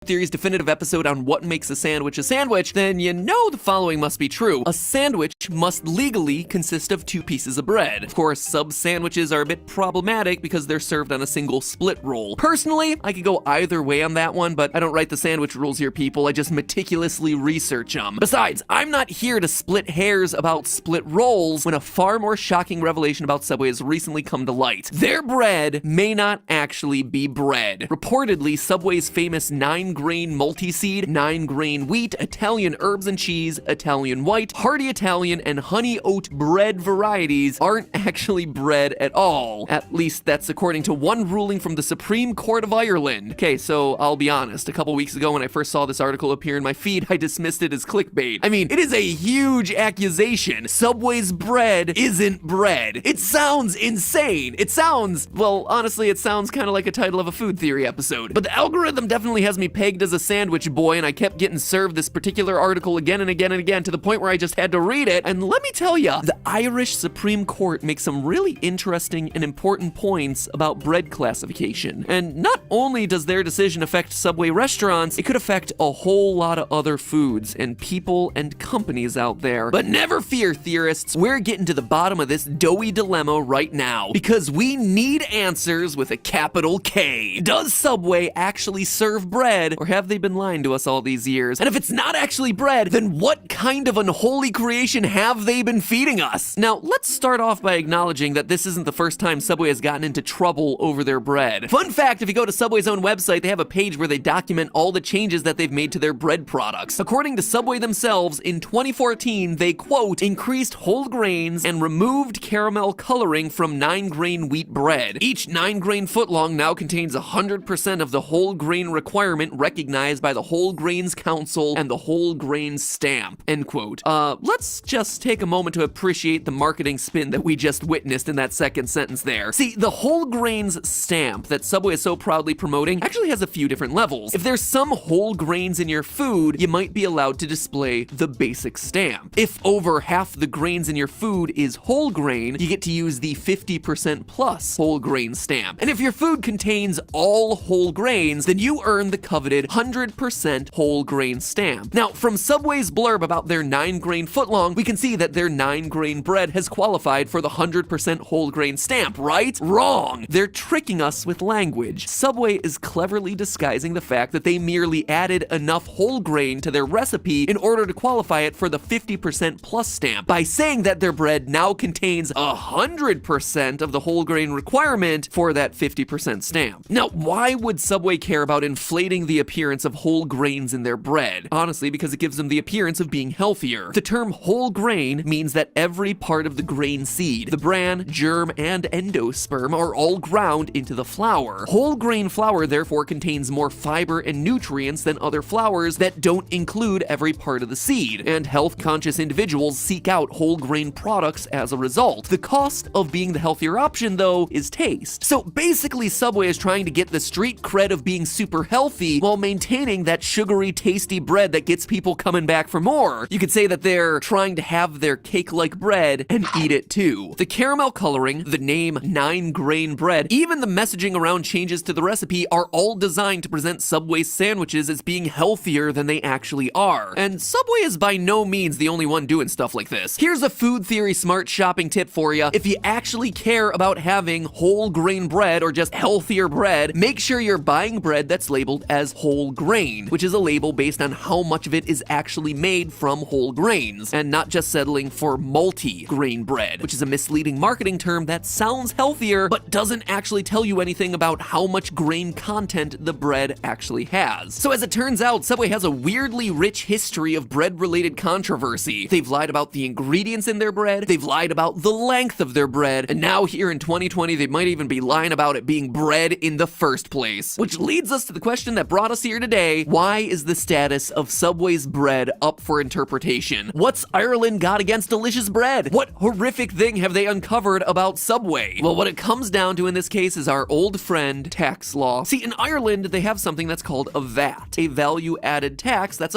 Theory's definitive episode on what makes a sandwich, then you know the following must be true. A sandwich must legally consist of 2 pieces of bread. Of course, sub sandwiches are a bit problematic because they're served on a single split roll. Personally, I could go either way on that one, but I don't write the sandwich rules here, people. I just meticulously research them. Besides, I'm not here to split hairs about split rolls when a far more shocking revelation about Subway has recently come to light. Their bread may not actually be bread. Reportedly, Subway's famous 9 9-grain multi-seed, 9-grain wheat, Italian herbs and cheese, Italian white, hearty Italian, and honey oat bread varieties aren't actually bread at all. At least that's according to one ruling from the Supreme Court of Ireland. Okay, so I'll be honest, a couple weeks ago when I first saw this article appear in my feed, I dismissed it as clickbait. I mean, it is a huge accusation. Subway's bread isn't bread. It sounds insane. It sounds, well, honestly, it sounds kind of like a title of a food theory episode. But the algorithm definitely has me pegged as a sandwich boy, and I kept getting served this particular article again and again and again to the point where I just had to read it. And let me tell ya, the Irish Supreme Court makes some really interesting and important points about bread classification. And not only does their decision affect Subway restaurants, it could affect a whole lot of other foods and people and companies out there. But never fear, theorists, we're getting to the bottom of this doughy dilemma right now, because we need answers with a capital K. Does Subway actually serve bread, or have they been lying to us all these years? And if it's not actually bread, then what kind of unholy creation have they been feeding us? Now, let's start off by acknowledging that this isn't the first time Subway has gotten into trouble over their bread. Fun fact, if you go to Subway's own website, they have a page where they document all the changes that they've made to their bread products. According to Subway themselves, in 2014, they, quote, increased whole grains and removed caramel coloring from 9-grain wheat bread. Each 9-grain footlong now contains 100% of the whole grain requirement recognized by the Whole Grains Council and the Whole Grain Stamp, end quote. Let's just take a moment to appreciate the marketing spin that we just witnessed in that second sentence there. See, the Whole Grains Stamp that Subway is so proudly promoting actually has a few different levels. If there's some whole grains in your food, you might be allowed to display the basic stamp. If over half the grains in your food is whole grain, you get to use the 50% plus whole grain stamp. And if your food contains all whole grains, then you earn the coveted 100% whole grain stamp. Now, from Subway's blurb about their 9-grain footlong, we can see that their 9-grain bread has qualified for the 100% whole grain stamp, right? Wrong! They're tricking us with language. Subway is cleverly disguising the fact that they merely added enough whole grain to their recipe in order to qualify it for the 50% plus stamp by saying that their bread now contains 100% of the whole grain requirement for that 50% stamp. Now, why would Subway care about inflating the appearance of whole grains in their bread? Honestly, because it gives them the appearance of being healthier. The term whole grain means that every part of the grain seed, the bran, germ, and endosperm are all ground into the flour. Whole grain flour therefore contains more fiber and nutrients than other flours that don't include every part of the seed, and health-conscious individuals seek out whole grain products as a result. The cost of being the healthier option, though, is taste. So basically, Subway is trying to get the street cred of being super healthy while maintaining that sugary, tasty bread that gets people coming back for more. You could say that they're trying to have their cake-like bread and eat it too. The caramel coloring, the name 9-grain bread, even the messaging around changes to the recipe are all designed to present Subway's sandwiches as being healthier than they actually are. And Subway is by no means the only one doing stuff like this. Here's a food theory smart shopping tip for you. If you actually care about having whole grain bread or just healthier bread, make sure you're buying bread that's labeled as whole grain, which is a label based on how much of it is actually made from whole grains, and not just settling for multi-grain bread, which is a misleading marketing term that sounds healthier but doesn't actually tell you anything about how much grain content the bread actually has. So as it turns out, Subway has a weirdly rich history of bread-related controversy. They've lied about the ingredients in their bread, they've lied about the length of their bread, and now here in 2020, they might even be lying about it being bread in the first place. Which leads us to the question that brought us here today: why is the status of Subway's bread up for interpretation? What's Ireland got against delicious bread? What horrific thing have they uncovered about Subway? Well, what it comes down to in this case is our old friend, tax law. See, in Ireland, they have something that's called a VAT, a value-added tax that's